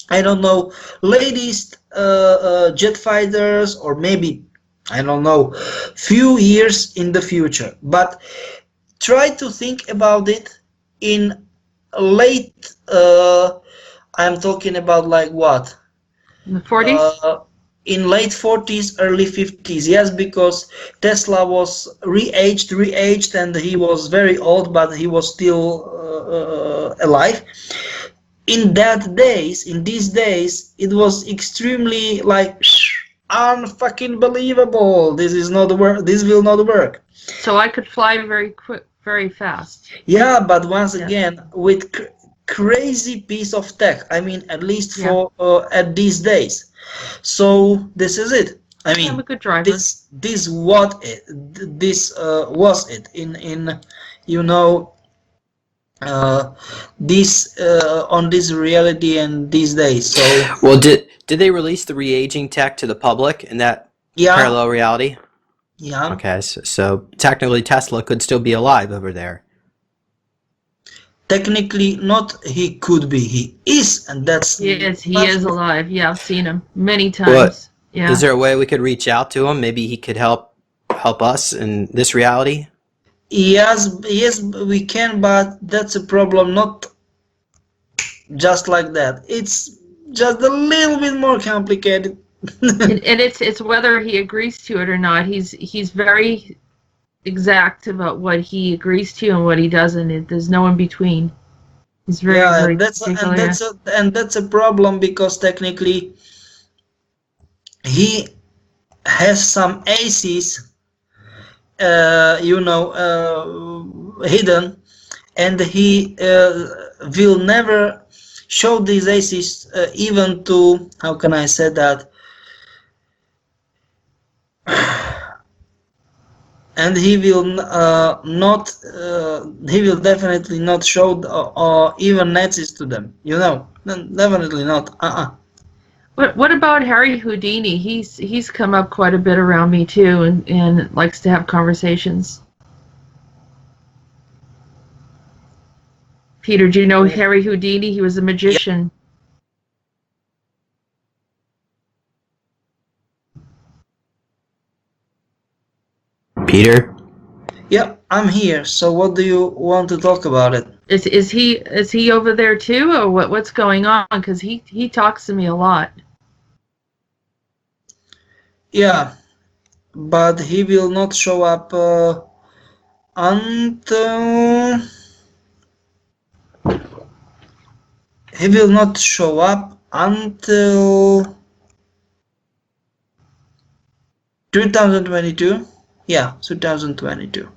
C: I don't know, latest jet fighters, or maybe, I don't know, few years in the future. But try to think about it in late, I'm talking about like what?
B: In the 40s?
C: In late 40s, early 50s. Yes, because Tesla was re-aged, and he was very old, but he was still alive. In these days, it was extremely like unfucking believable. This is not work. This will not work.
B: So I could fly very quick, very fast.
C: Yeah, but once again, with crazy piece of tech. I mean, at least for at these days. So this is it. I mean,
B: I'm a good driver.
C: this was it in you know this on this reality and these days. So
A: well, did they release the re-aging tech to the public in that
C: yeah,
A: parallel reality?
C: yeah.
A: Okay, so technically Tesla could still be alive over there.
C: Technically, not he could be. He is, and that's
B: He is alive. Yeah, I've seen him many times.
A: What?
B: Yeah.
A: Is there a way we could reach out to him? Maybe he could help us in this reality?
C: Yes, we can, but that's a problem. Not just like that. It's just a little bit more complicated.
B: and it's whether he agrees to it or not. He's very exact about what he agrees to and what he doesn't. There's no in between. He's very very particular.
C: And that's a problem because technically he has some aces, hidden, and he will never show these aces even to, how can I say that, and he will not, he will definitely not show even Nazis to them, you know, definitely not.
B: What about Harry Houdini? He's come up quite a bit around me too, and likes to have conversations. Peter, do you know Harry Houdini? He was a magician.
A: Peter?
C: Yeah, I'm here. So what do you want to talk about it?
B: Is he over there too, or what's going on? Because he talks to me a lot.
C: Yeah, but he will not show up until he will not show up until 2022. Yeah, 2022.
B: What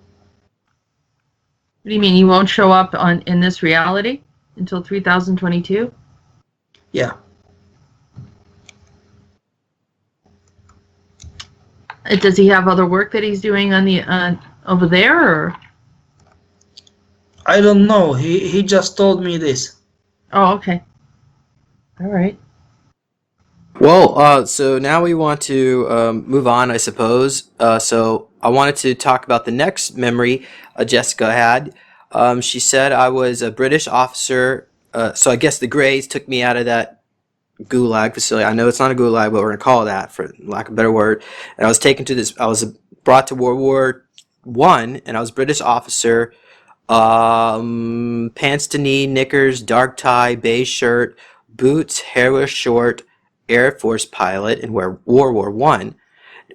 B: do you mean he won't show up in this reality until 2022?
C: Yeah.
B: Does he have other work that he's doing on the over there, or?
C: I don't know. He just told me this.
B: Oh, okay. All right.
A: Well, so now we want to move on, I suppose. So I wanted to talk about the next memory Jessica had. She said I was a British officer. So I guess the Greys took me out of that Gulag facility. I know it's not a Gulag, but we're gonna call it that for lack of a better word. And I was taken to this. I was brought to World War I, and I was a British officer. Pants to knee, knickers, dark tie, beige shirt, boots, hair was short, Air Force pilot, and wear World War One.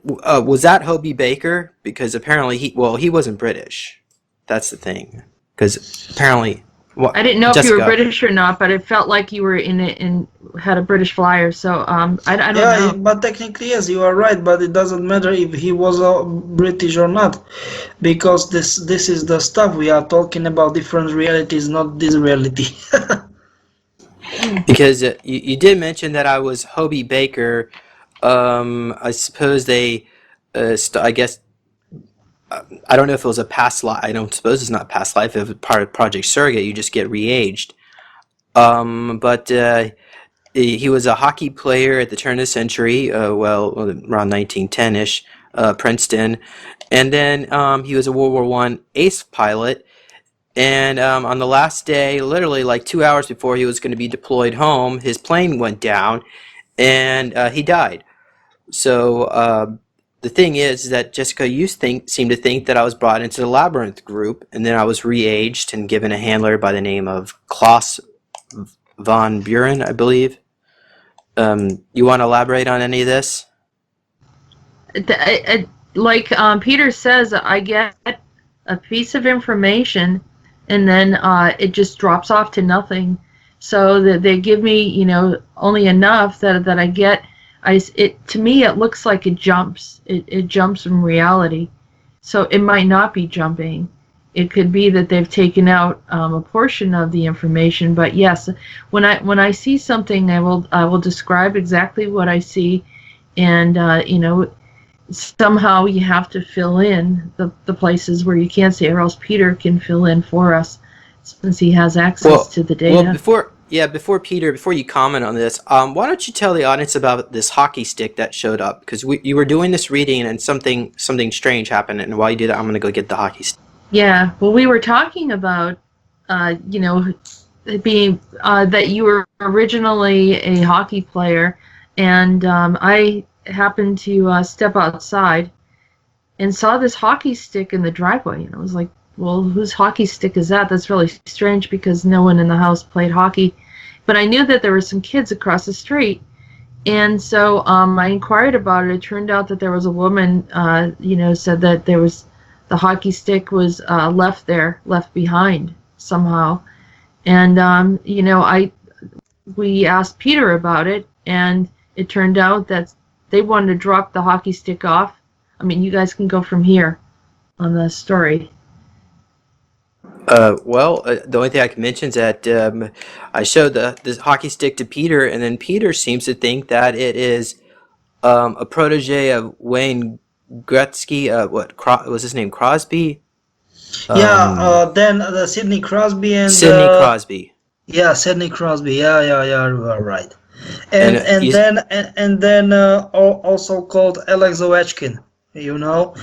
A: Was that Hobey Baker? Because apparently he wasn't British. That's the thing. Because apparently. Well,
B: I didn't know
A: Jessica,
B: if you were British or not, but it felt like you were in it and had a British flyer. So I don't know.
C: But technically yes, you are right. But it doesn't matter if he was British or not, because this is the stuff we are talking about. Different realities, not this reality.
A: Because you did mention that I was Hobey Baker. I suppose they, I guess, I don't know if it was a past life. I don't suppose it's not past life. If it's part of Project Surrogate, you just get re-aged. But he was a hockey player at the turn of the century, around 1910-ish, Princeton. And then he was a World War I ace pilot. And on the last day, literally like 2 hours before he was going to be deployed home, his plane went down, and he died. So the thing is that Jessica, you seem to think that I was brought into the Labyrinth group, and then I was re-aged and given a handler by the name of Klaus von Buren, I believe. You want to elaborate on any of this?
B: Like Peter says, I get a piece of information, and then it just drops off to nothing. So that they give me, only enough that I get. To me, it looks like it jumps. It jumps from reality. So it might not be jumping. It could be that they've taken out a portion of the information. But yes, when I see something, I will describe exactly what I see, and somehow you have to fill in the places where you can't see, or else Peter can fill in for us since he has access to the data.
A: Well, before you comment on this, why don't you tell the audience about this hockey stick that showed up? Because you were doing this reading and something strange happened, and while you do that, I'm going to go get the hockey stick.
B: Yeah, well, we were talking about, it being that you were originally a hockey player, and I happened to step outside and saw this hockey stick in the driveway, and I was like, well, whose hockey stick is that? That's really strange because no one in the house played hockey. But I knew that there were some kids across the street. And so I inquired about it. It turned out that there was a woman, said that the hockey stick was left behind somehow. And, we asked Peter about it, and it turned out that they wanted to drop the hockey stick off. I mean, you guys can go from here on the story.
A: The only thing I can mention is that I showed the hockey stick to Peter, and then Peter seems to think that it is a protege of Wayne Gretzky. Was his name? Crosby?
C: Yeah, then the Sidney Crosby and
A: Sidney Crosby.
C: yeah, Sidney Crosby. Yeah, you are right.
A: And
C: Also called Alex Ovechkin, you know,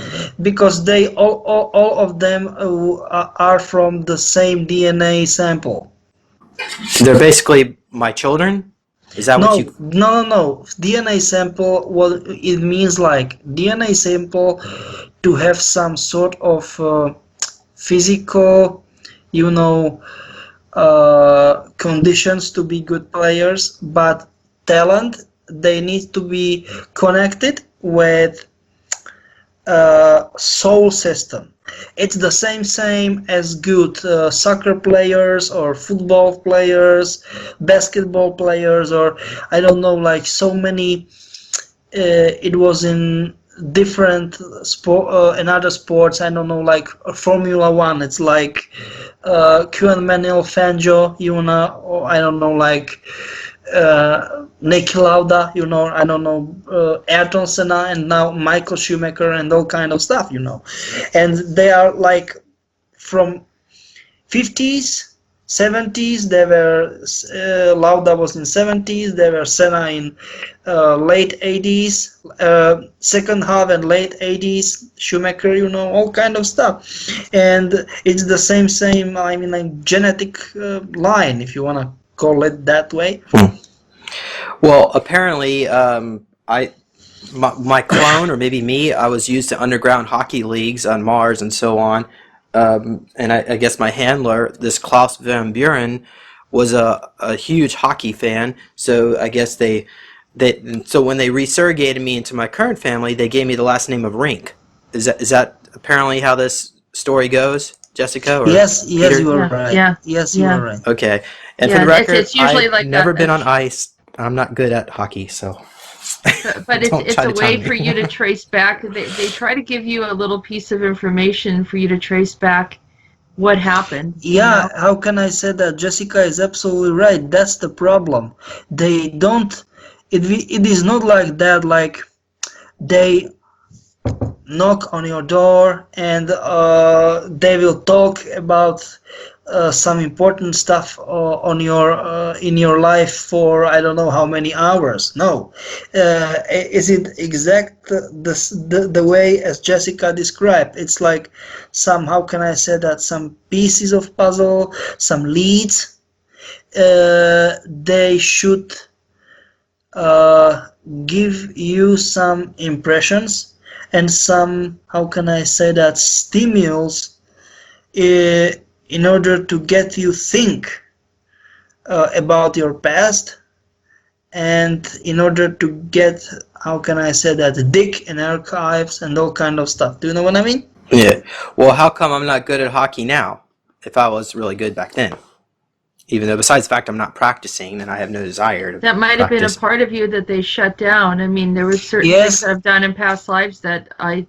C: because they all of them are from the same DNA sample.
A: they're basically my children. Is that what you?
C: No. DNA sample. What it means, like DNA sample, to have some sort of physical, you know, conditions to be good players, but talent, they need to be connected with soul system. It's the same as good soccer players or football players, basketball players, or I don't know, like so many. It was in different sport, in other sports. I don't know, like Formula One. It's like Manuel Fangio, you know, or I don't know, like Niki Lauda, you know, I don't know, Ayrton Senna, and now Michael Schumacher and all kind of stuff, you know, and they are like from 50s, 70s. They were Lauda was in 70s. They were Senna in late 80s, second half and late 80s. Schumacher, you know, all kind of stuff, and it's the same. I mean, like genetic line, if you wanna call it that way.
A: Well, apparently, my clone, or maybe me, I was used to underground hockey leagues on Mars and so on. And I guess my handler, this Klaus Van Buren, was a huge hockey fan. So I guess so when they resurrogated me into my current family, they gave me the last name of Rink. Is that apparently how this story goes, Jessica? Or
C: Yes,
A: Peter?
C: you are right.
B: Yeah.
C: Yes, you are right.
A: Okay. And
B: Yeah,
A: for the record,
B: it's usually
A: I've
B: like
A: never
B: that.
A: been on ice. I'm not good at hockey, so.
B: But
A: Don't
B: it's
A: try
B: a
A: to tell
B: way
A: me.
B: for you to trace back. They try to give you a little piece of information for you to trace back what happened.
C: Yeah, how can I say that? Jessica is absolutely right. That's the problem. They don't. It is not like that. Like they knock on your door and they will talk about some important stuff on your in your life for I don't know how many hours. No, is it exact the way as Jessica described? It's like some, how can I say that, some pieces of puzzle, some leads. They should give you some impressions and some, how can I say that, stimulus in order to get you think about your past, and in order to get, how can I say that, dig in archives and all kind of stuff. Do you know what I mean?
A: Yeah. Well, how come I'm not good at hockey now? If I was really good back then, even though besides the fact I'm not practicing and I have no desire to
B: That might have been a
A: practice.
B: part of you that they shut down. I mean, there were certain
C: Yes.
B: things I've done in past lives that I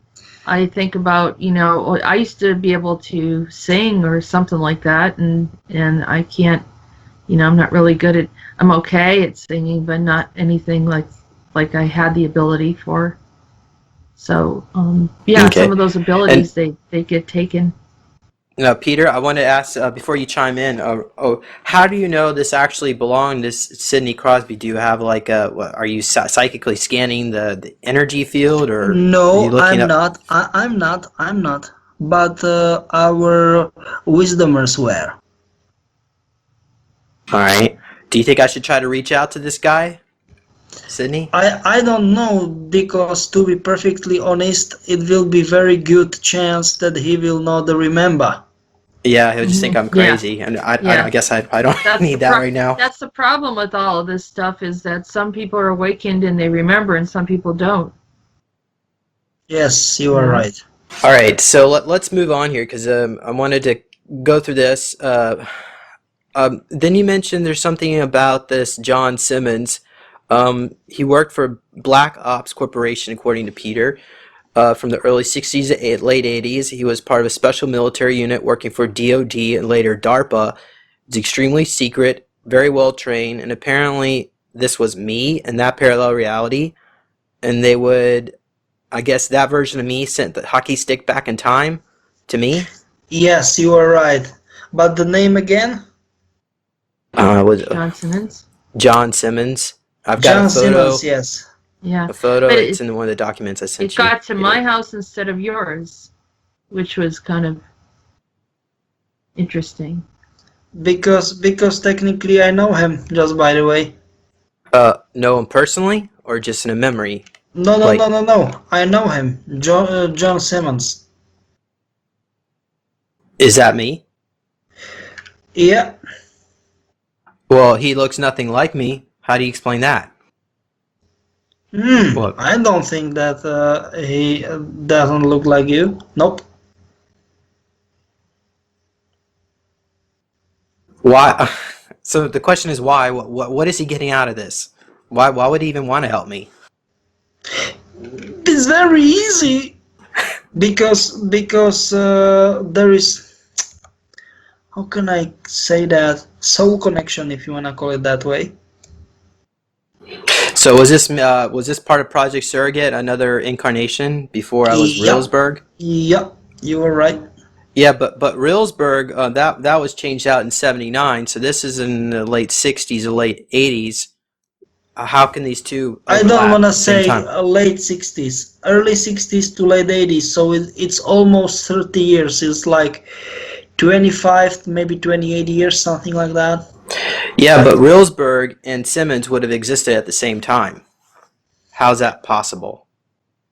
B: think about, you know, I used to be able to sing or something like that, and I can't, you know, I'm not really good at, I'm okay at singing, but not anything like I had the ability for. So, yeah,
A: Okay.
B: some of those abilities, they get taken.
A: Now, Peter, I want to ask before you chime in. How do you know this actually belonged to Sidney Crosby? Do you have like are you psychically scanning the energy field, or are you
C: No,
A: looking
C: I'm
A: up?
C: not. I'm not. But our wisdomers were.
A: All right. Do you think I should try to reach out to this guy, Sidney?
C: I don't know, because to be perfectly honest, it will be very good chance that he will not remember.
A: Yeah, he'll just think I'm
B: Yeah.
A: crazy, and I
B: Yeah.
A: guess I don't
B: That's
A: need that right now.
B: That's the problem with all of this stuff, is that some people are awakened and they remember, and some people don't.
C: Yes, you are
B: Yeah.
C: right.
A: All right, so let's move on here because I wanted to go through this. Then you mentioned there's something about this John Simmons. He worked for Black Ops Corporation, according to Peter. from the early 60s to late 80s. He was part of a special military unit working for DoD and later DARPA. It's extremely secret, very well trained, and apparently this was me in that parallel reality. And they would, I guess that version of me sent the hockey stick back in time to me.
C: Yes, you are right. But the name again?
A: Was
B: John Simmons.
A: John Simmons. I've got
C: John
A: a photo.
C: Simmons, yes.
B: Yeah.
A: A photo.
B: But
A: It's in one of the documents I sent
B: It
A: you.
B: got to my house instead of yours, which was kind of interesting.
C: Because technically I know him, just by the way.
A: Know him personally or just in a memory?
C: No,
A: Like-
C: no. I know him. John Simmons.
A: Is that me?
C: Yeah.
A: Well, he looks nothing like me. How do you explain that? What?
C: I don't think that he doesn't look like you. Nope.
A: Why? So the question is why? What is he getting out of this? Why would he even want to help me?
C: It's very easy. Because there is, how can I say that, soul connection, if you wanna call it that way.
A: So was this part of Project Surrogate, another incarnation before I was
C: Yep.
A: Reelsberg?
C: Yep, you were right.
A: Yeah, but Reelsberg that was changed out in '79. So this is in the late '60s or late '80s. How can these two?
C: I
A: overlap
C: don't wanna
A: at the same
C: say
A: time?
C: late 60s, early 60s to late 80s. So it's almost 30 years. It's like 25, maybe 28 years, something like that.
A: Yeah, but Reelsberg and Simmons would have existed at the same time. How's that possible?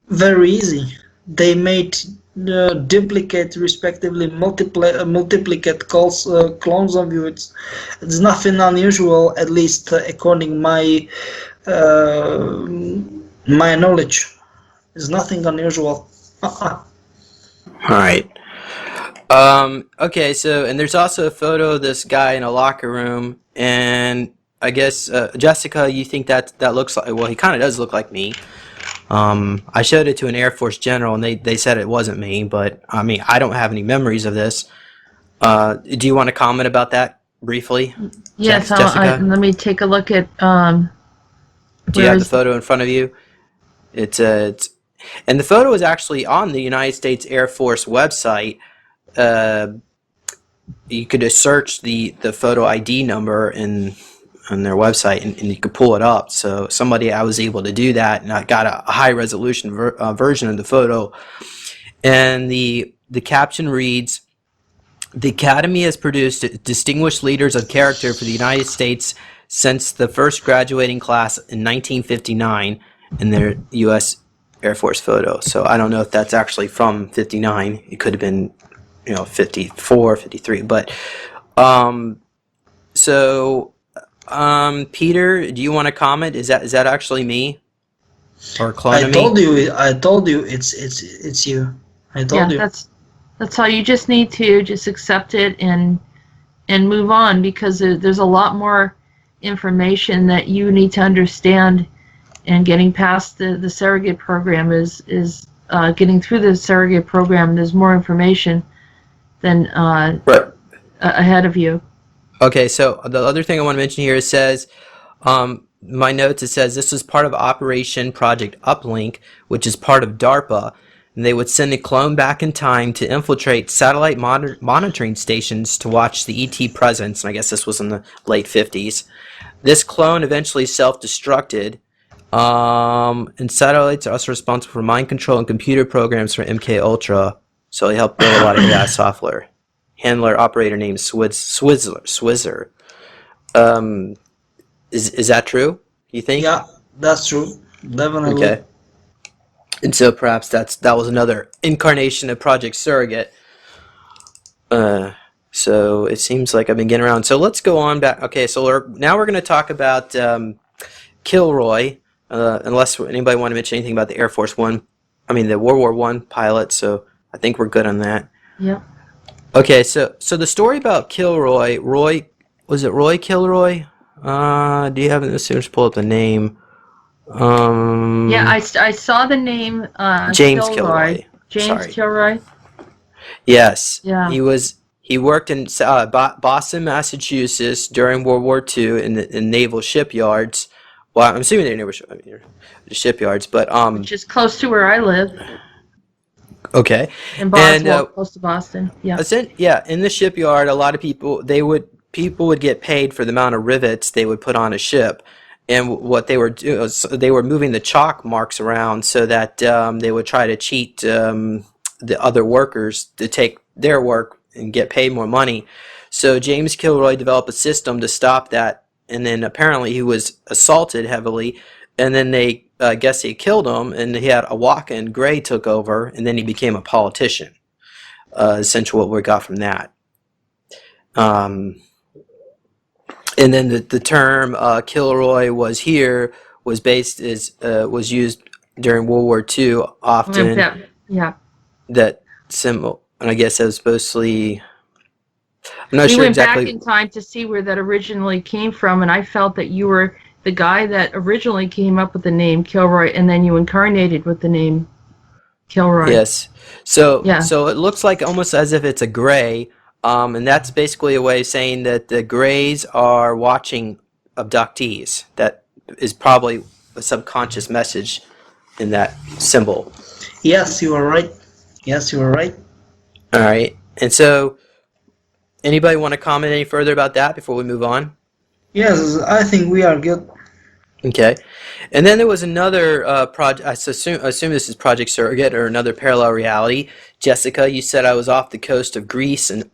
C: Very easy. They made duplicate, respectively, multiplicate clones of you. It's nothing unusual, at least according my my knowledge. It's nothing unusual.
A: All right. Okay, so, and there's also a photo of this guy in a locker room, and I guess, Jessica, you think that looks like, well, he kind of does look like me. I showed it to an Air Force general, and they said it wasn't me, but, I mean, I don't have any memories of this. Do you want to comment about that briefly?
B: Yes,
A: Jessica?
B: let me take a look at.
A: Do you have the photo in front of you? It's and the photo is actually on the United States Air Force website. You could just search the photo ID number on their website, and you could pull it up. So I was able to do that, and I got a high resolution version of the photo. And the caption reads, "The Academy has produced distinguished leaders of character for the United States since the first graduating class in 1959 in their U.S. Air Force photo." So I don't know if that's actually from 59. It could have been, 54, 53. But Peter, do you want to comment? Is that actually me, or a clone of me?
C: I told you it's you. I told you.
B: That's all. You just need to just accept it and move on, because there's a lot more information that you need to understand, and getting past the surrogate program is getting through the surrogate program. There's more information than
A: Right.
B: ahead of you.
A: Okay, so the other thing I want to mention here, it says, my notes, it says this was part of Operation Project Uplink, which is part of DARPA, and they would send a clone back in time to infiltrate satellite monitoring stations to watch the ET presence, and I guess this was in the late 50s. This clone eventually self-destructed, and satellites are also responsible for mind control and computer programs for MK Ultra, so they helped build a lot of AI software. Handler operator named Swizzer. Is that true, you think?
C: Yeah, that's true. Definitely.
A: Okay. And so perhaps that was another incarnation of Project Surrogate. So it seems like I've been getting around. So let's go on back. Okay, so now we're going to talk about Kilroy, unless anybody want to mention anything about the Air Force One, the World War I pilot. So I think we're good on that.
B: Yep.
A: Okay, so the story about Kilroy, was it Roy Kilroy? Do you have it? Let's pull up the name.
B: Yeah, I saw the name
A: James
B: Kilroy.
A: Kilroy.
B: James
A: Sorry.
B: Kilroy.
A: Yes,
B: Yeah.
A: he worked in Boston, Massachusetts during World War II in naval shipyards. Well, I'm assuming they're shipyards, but
B: Which is close to where I live
A: okay.
B: in
A: And
B: Boswell, close to Boston. Yeah.
A: yeah, in the shipyard, a lot of people would get paid for the amount of rivets they would put on a ship. And what they were doing was they were moving the chalk marks around so that they would try to cheat the other workers to take their work and get paid more money. So James Kilroy developed a system to stop that, and then apparently he was assaulted heavily, and then they I guess they killed him, and he had a walk-in Gray took over, and then he became a politician. Essentially, what we got from that. And then the term Kilroy was was used during World War II often.
B: Yeah.
A: That symbol, and I guess that was supposedly. I'm not
B: We
A: sure
B: went
A: exactly.
B: back in time to see where that originally came from, and I felt that you were the guy that originally came up with the name Kilroy, and then you incarnated with the name Kilroy.
A: Yes. So
B: Yeah.
A: so it looks like almost as if it's a gray, and that's basically a way of saying that the Greys are watching abductees. That is probably a subconscious message in that symbol.
C: Yes, you are right. Yes, you are right.
A: All right. And so, anybody want to comment any further about that before we move on?
C: Yes, I think we are good.
A: Okay. And then there was another project. I assume this is Project Surrogate or another parallel reality. Jessica, you said I was off the coast of Greece and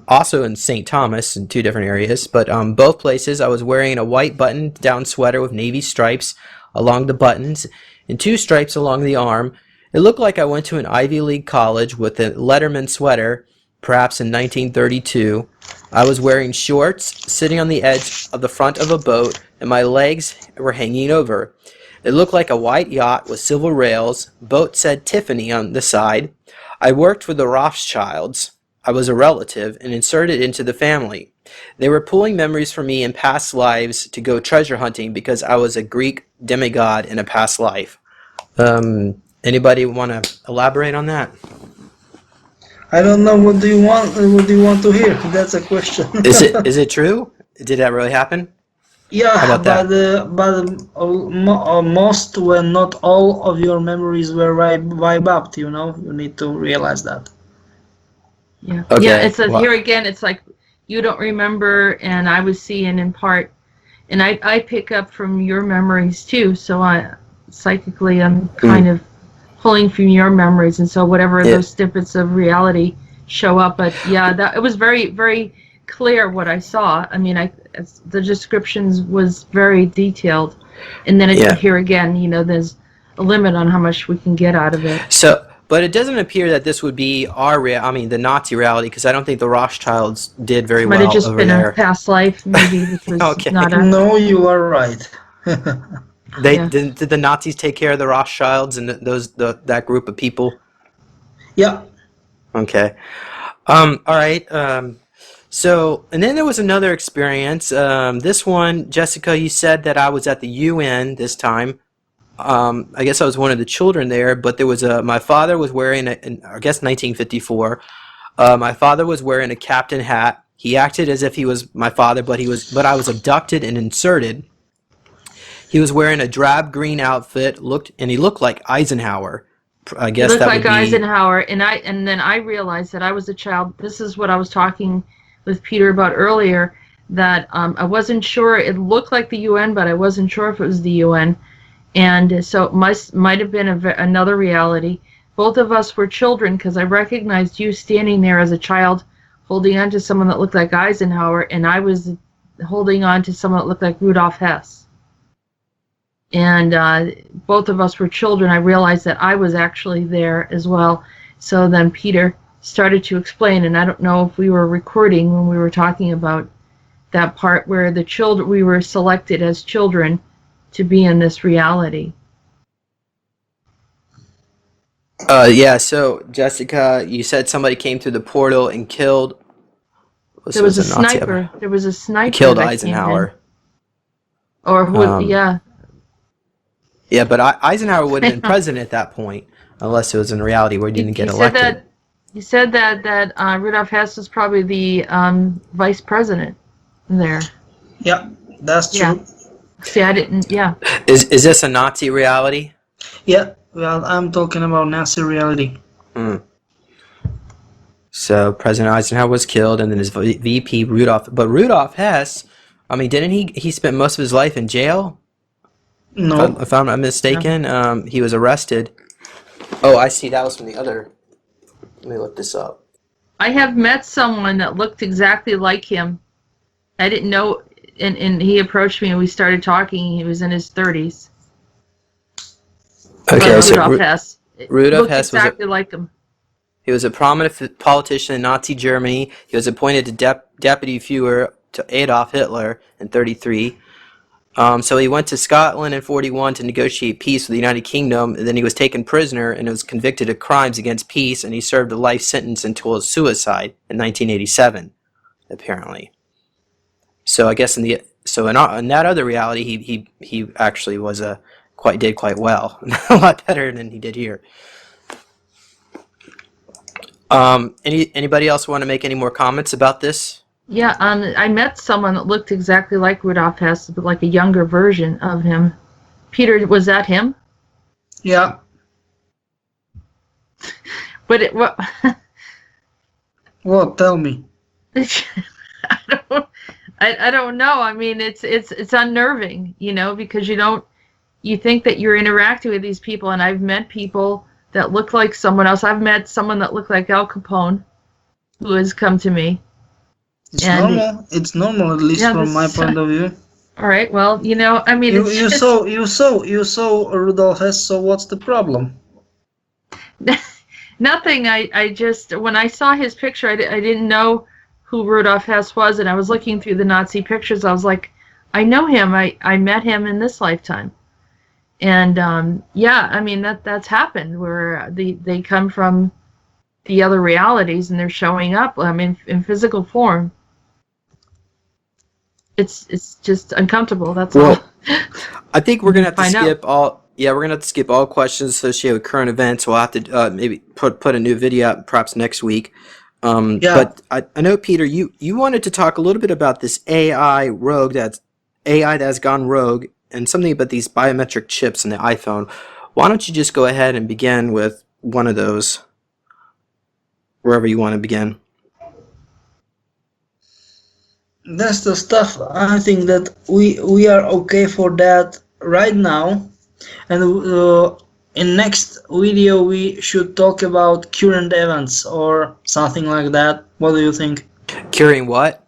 A: also in St. Thomas in two different areas. But both places I was wearing a white button-down sweater with navy stripes along the buttons and two stripes along the arm. It looked like I went to an Ivy League college with a Letterman sweater, perhaps in 1932. I was wearing shorts, sitting on the edge of the front of a boat, and my legs were hanging over. It looked like a white yacht with silver rails. Boat said Tiffany on the side. I worked for the Rothschilds. I was a relative and inserted into the family. They were pulling memories from me in past lives to go treasure hunting because I was a Greek demigod in a past life. Anybody want to elaborate on that?
C: I don't know. What do you want? What do you want to hear? That's a question.
A: Is it true? Did that really happen?
C: Yeah,
A: How about that?
C: but most, when not all, of your memories were wiped out. You know, you need to realize that.
B: Yeah.
A: Okay.
B: Yeah. It's
A: Well,
B: here again. It's like you don't remember, and I was seeing in part, and I pick up from your memories too. So psychically, I'm kind of pulling from your memories, and so whatever those snippets of reality show up. But yeah, it was very, very clear what I saw. I mean, the descriptions was very detailed, and then here again, you know, there's a limit on how much we can get out of it.
A: So, but it doesn't appear that this would be the Nazi reality, because I don't think the Rothschilds did very well
B: Might have just
A: over
B: been
A: there.
B: a past life, maybe, which was
A: Okay.
B: not a.
C: No, you are right.
A: Did the Nazis take care of the Rothschilds and that group of people?
C: Yeah.
A: Okay. All right. So, and then there was another experience. This one, Jessica, you said that I was at the UN this time. I guess I was one of the children there, but there was my father was wearing I guess 1954. My father was wearing a captain hat. He acted as if he was my father, but I was abducted and inserted. He was wearing a drab green outfit, he looked like Eisenhower. I guess
B: He looked
A: that
B: like
A: would be
B: Eisenhower, and then I realized that I was a child. This is what I was talking with Peter about earlier, that I wasn't sure. It looked like the UN, but I wasn't sure if it was the UN, and so it might have been another reality. Both of us were children, because I recognized you standing there as a child holding on to someone that looked like Eisenhower, and I was holding on to someone that looked like Rudolph Hess. And both of us were children. I realized that I was actually there as well. So then Peter started to explain, and I don't know if we were recording when we were talking about that part where we were selected as children to be in this reality.
A: Yeah, so Jessica, you said somebody came through the portal and killed.
B: There was a sniper. There was a sniper.
A: Killed
B: that
A: Eisenhower.
B: Came in. Or who?
A: Yeah, Yeah, but Eisenhower would have been president at that point, unless it was in reality where he didn't get elected.
B: You said that Rudolph Hess was probably the vice president there.
C: Yeah, that's true.
B: Yeah. See, I didn't. Yeah.
A: Is this a Nazi reality?
C: Yeah, well, I'm talking about Nazi reality.
A: So President Eisenhower was killed, and then his VP Rudolph Hess, I mean, didn't he spent most of his life in jail?
C: No.
A: If I'm not mistaken, he was arrested. Oh, I see. That was from the other. Let me look this up.
B: I have met someone that looked exactly like him. I didn't know, and he approached me and we started talking. He was in his 30s.
A: Okay, so
B: Rudolph Hess.
A: Rudolph Hess was
B: exactly like him.
A: He was a prominent politician in Nazi Germany. He was appointed to deputy Führer to Adolf Hitler in 1933. So he went to Scotland in 1941 to negotiate peace with the United Kingdom, and then he was taken prisoner and was convicted of crimes against peace, and he served a life sentence until his suicide in 1987, apparently. So I guess in that other reality, he actually was did quite well, a lot better than he did here. Anybody else want to make any more comments about this?
B: Yeah, I met someone that looked exactly like Rudolph Hess, but like a younger version of him. Peter, was that him?
C: Yeah.
B: But what?
C: What? Tell me.
B: I don't know. I mean, it's unnerving, because you think that you're interacting with these people, and I've met people that look like someone else. I've met someone that looked like Al Capone, who has come to me.
C: It's normal. It's normal, at least from my point of view.
B: All right. Well, I mean,
C: you saw Rudolph Hess. So what's the problem?
B: Nothing. I just, when I saw his picture, I didn't know who Rudolph Hess was, and I was looking through the Nazi pictures. I was like, I know him. I met him in this lifetime. And yeah, I mean that's happened where they come from the other realities and they're showing up. I mean, in physical form. It's just uncomfortable. That's all.
A: I think we're gonna have to skip all. Yeah, we're gonna have to skip all questions associated with current events. We'll have to maybe put a new video out perhaps next week.
C: Yeah.
A: But I know, Peter, you wanted to talk a little bit about this AI that has gone rogue, and something about these biometric chips in the iPhone. Why don't you just go ahead and begin with one of those, wherever you want to begin.
C: That's the stuff. I think that we are okay for that right now, and in next video we should talk about current events or something like that. What do you think?
A: Curing what?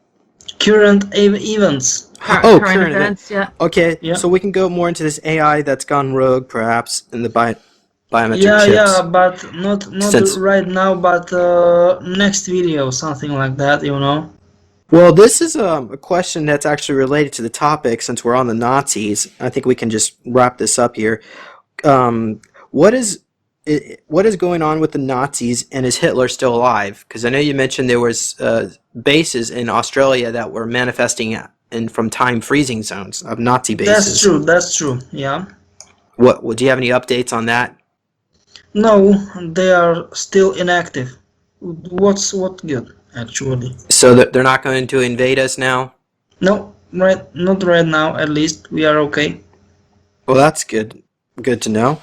C: Current events.
A: Current events.
B: Yeah.
A: Okay,
C: yeah.
A: So we can go more into this AI that's gone rogue, perhaps, in the biometric chips.
C: Yeah, but not right now, but next video, something like that,
A: Well, this is a question that's actually related to the topic, since we're on the Nazis. I think we can just wrap this up here. What is going on with the Nazis, and is Hitler still alive? Because I know you mentioned there was bases in Australia that were manifesting from time freezing zones of Nazi bases.
C: That's true, yeah.
A: Do you have any updates on that?
C: No, they are still inactive. What's good, actually.
A: So they're not going to invade us now?
C: No, not right now, at least. We are okay.
A: Well, that's good. Good to know.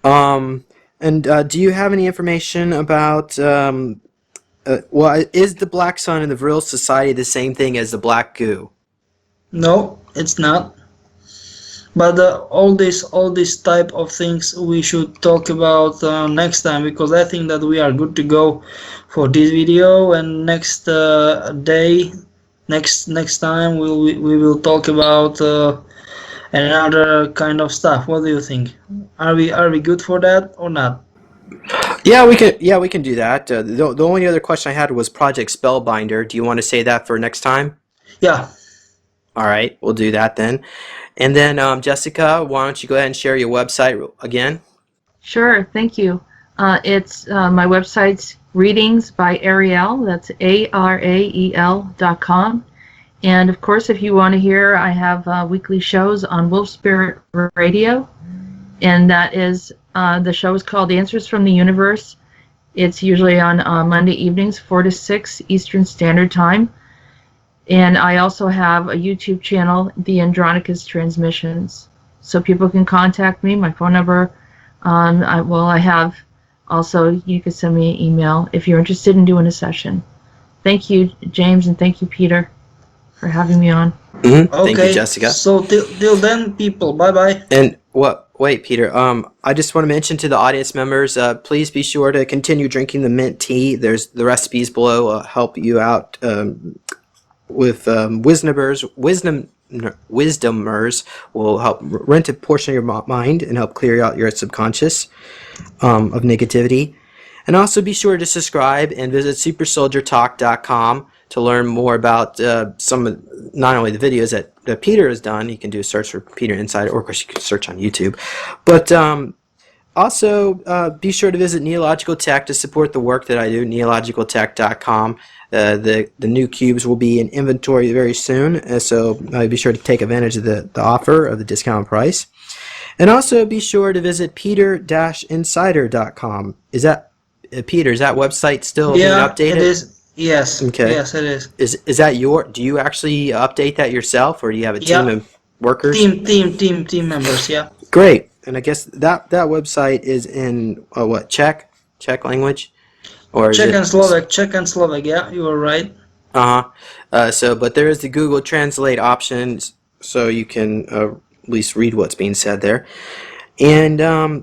A: And do you have any information about, is the black sun in the Vril Society the same thing as the black goo?
C: No, it's not. But all these type of things we should talk about next time, because I think that we are good to go for this video, and next next time we will talk about another kind of stuff. What do you think? Are we good for that or not?
A: Yeah, we can. Yeah, we can do that. The only other question I had was Project Spellbinder. Do you want to say that for next time?
C: Yeah.
A: All right, we'll do that then. And then, Jessica, why don't you go ahead and share your website again?
B: Sure, thank you. It's my website's Readings by Ariel. That's ARAEL.com. And of course, if you want to hear, I have weekly shows on Wolf Spirit Radio. and that is the show is called Answers from the Universe. It's usually on Monday evenings, 4 to 6 Eastern Standard Time. And I also have a YouTube channel, The Andronicus Transmissions. So people can contact me. My phone number, I have also, you can send me an email if you're interested in doing a session. Thank you, James, and thank you, Peter, for having me on.
A: Mm-hmm.
C: Okay,
A: Thank you, Jessica.
C: so till then, people, bye-bye.
A: And wait, Peter. I just want to mention to the audience members, please be sure to continue drinking the mint tea. There's the recipes below help you out with wisdomers will help rent a portion of your mind and help clear out your subconscious of negativity. And also be sure to subscribe and visit supersoldiertalk.com to learn more about some of not only the videos that Peter has done. You can do a search for Peter Insider, or of course you can search on YouTube. But also be sure to visit Neological Tech to support the work that I do, neologicaltech.com. The new cubes will be in inventory very soon, so be sure to take advantage of the offer of the discount price. And also be sure to visit peter-insider.com. Is that Peter? Is that website still being updated?
C: It is. Yes.
A: Okay.
C: Yes, it is.
A: Is that do you actually update that yourself, or do you have a team of workers?
C: Team members. Yeah.
A: Great. And I guess that website is in what, Czech language, or
C: Czech and Slovak. Yeah, you were right.
A: But there is the Google Translate options, so you can at least read what's being said there. And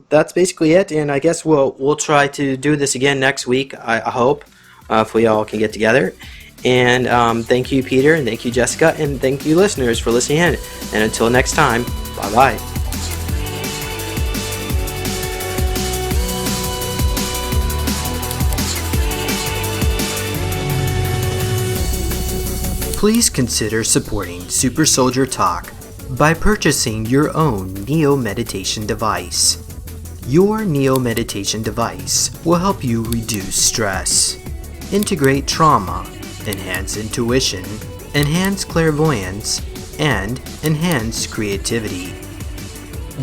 A: that's basically it. And I guess we'll try to do this again next week. I hope if we all can get together. And thank you, Peter, and thank you, Jessica, and thank you, listeners, for listening in. And until next time, bye bye. Please consider supporting Super Soldier Talk by purchasing your own Neo Meditation device. Your Neo Meditation device will help you reduce stress, integrate trauma, enhance intuition, enhance clairvoyance, and enhance creativity.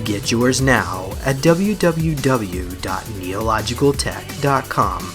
A: Get yours now at www.neologicaltech.com.